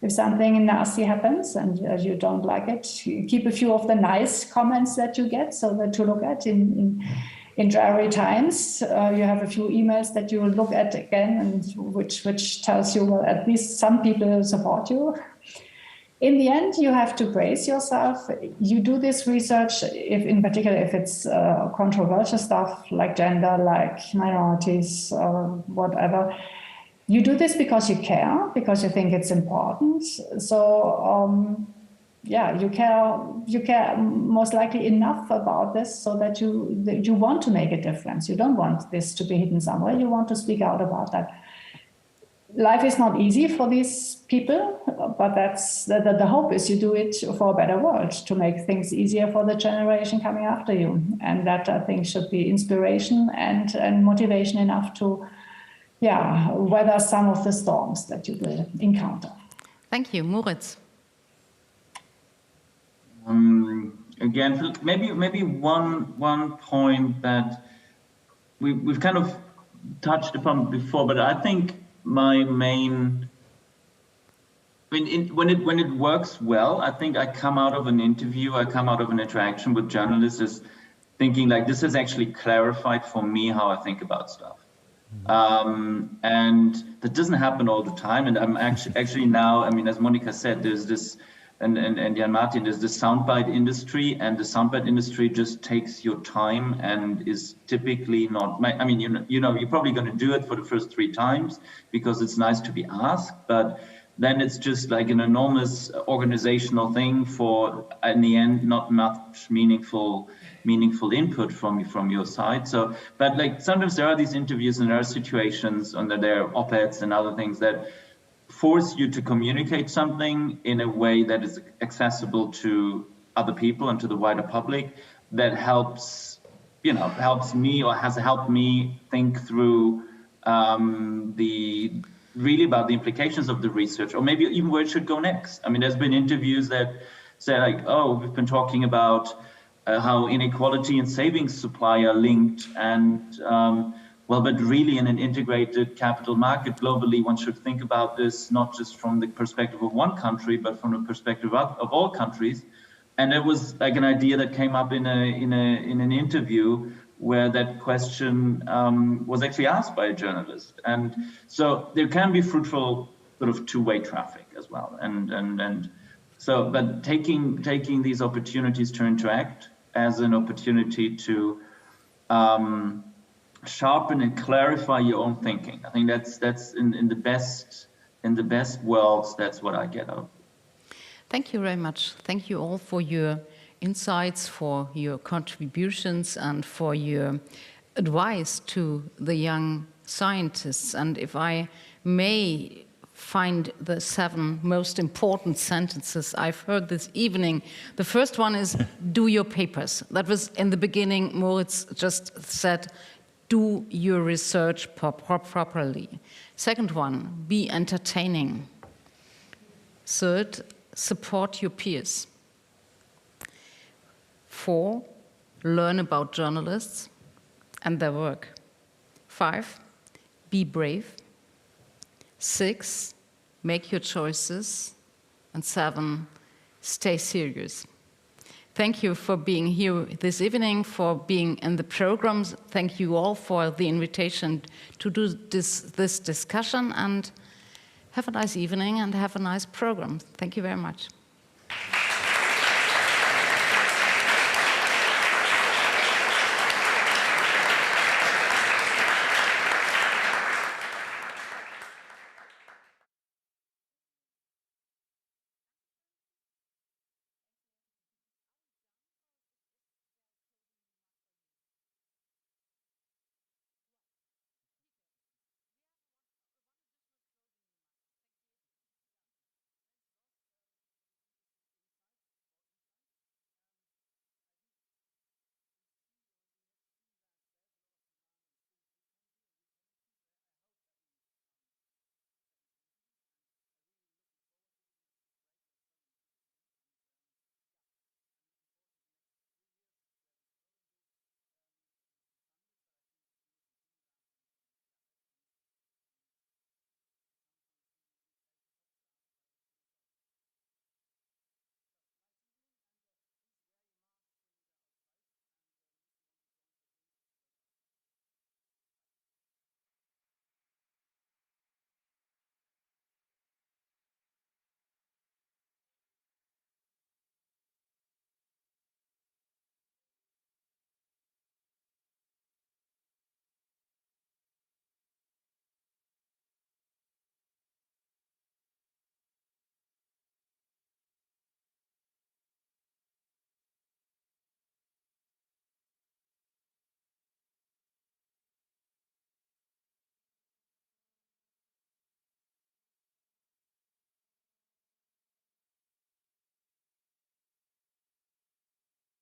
something nasty happens and you don't like it. You keep a few of the nice comments that you get, so that to look at in dreary times. You have a few emails that you will look at again, and which tells you, well, at least some people support you. In the end, you have to brace yourself. You do this research, in particular, if it's controversial stuff like gender, like minorities, or whatever. You do this because you care, because you think it's important. So you care most likely enough about this so that you want to make a difference. You don't want this to be hidden somewhere. You want to speak out about that. Life is not easy for these people, but that's the hope is you do it for a better world, to make things easier for the generation coming after you. And that, I think, should be inspiration and motivation enough to, weather some of the storms that you will encounter. Thank you. Moritz. Again, maybe one point that we've kind of touched upon before, but I think my main, when it works well, I think I come out of an interview, I come out of an interaction with journalists as thinking like, this has actually clarified for me how I think about stuff. And that doesn't happen all the time. And I'm actually now, I mean, as Monica said, there's this, and Jan Martin, there's the soundbite industry, and the soundbite industry just takes your time and is typically not, I mean, you're probably going to do it for the first 3 times because it's nice to be asked, but then it's just like an enormous organizational thing for, in the end, not much meaningful input from your side. So, but like sometimes there are these interviews and there are situations under their op-eds and other things that force you to communicate something in a way that is accessible to other people and to the wider public, that helps me or has helped me think through really about the implications of the research, or maybe even where it should go next. I mean, there's been interviews that say like, oh, we've been talking about how inequality and savings supply are linked, and well, but really in an integrated capital market globally, one should think about this not just from the perspective of one country, but from the perspective of all countries. And it was like an idea that came up in an interview where that question was actually asked by a journalist. And so there can be fruitful sort of two-way traffic as well. And so, but taking these opportunities to interact as an opportunity to sharpen and clarify your own thinking. I think that's in the best worlds, that's what I get out of it. Thank you very much. Thank you all for your insights, for your contributions, and for your advice to the young scientists. And if I may find the 7 most important sentences I've heard this evening. The first one is, do your papers. That was in the beginning, Moritz just said, do your research properly. Second one, be entertaining. Third, support your peers. 4, learn about journalists and their work. 5, be brave. 6, make your choices. And 7, stay serious. Thank you for being here this evening, for being in the programs. Thank you all for the invitation to do this discussion, and have a nice evening and have a nice program. Thank you very much.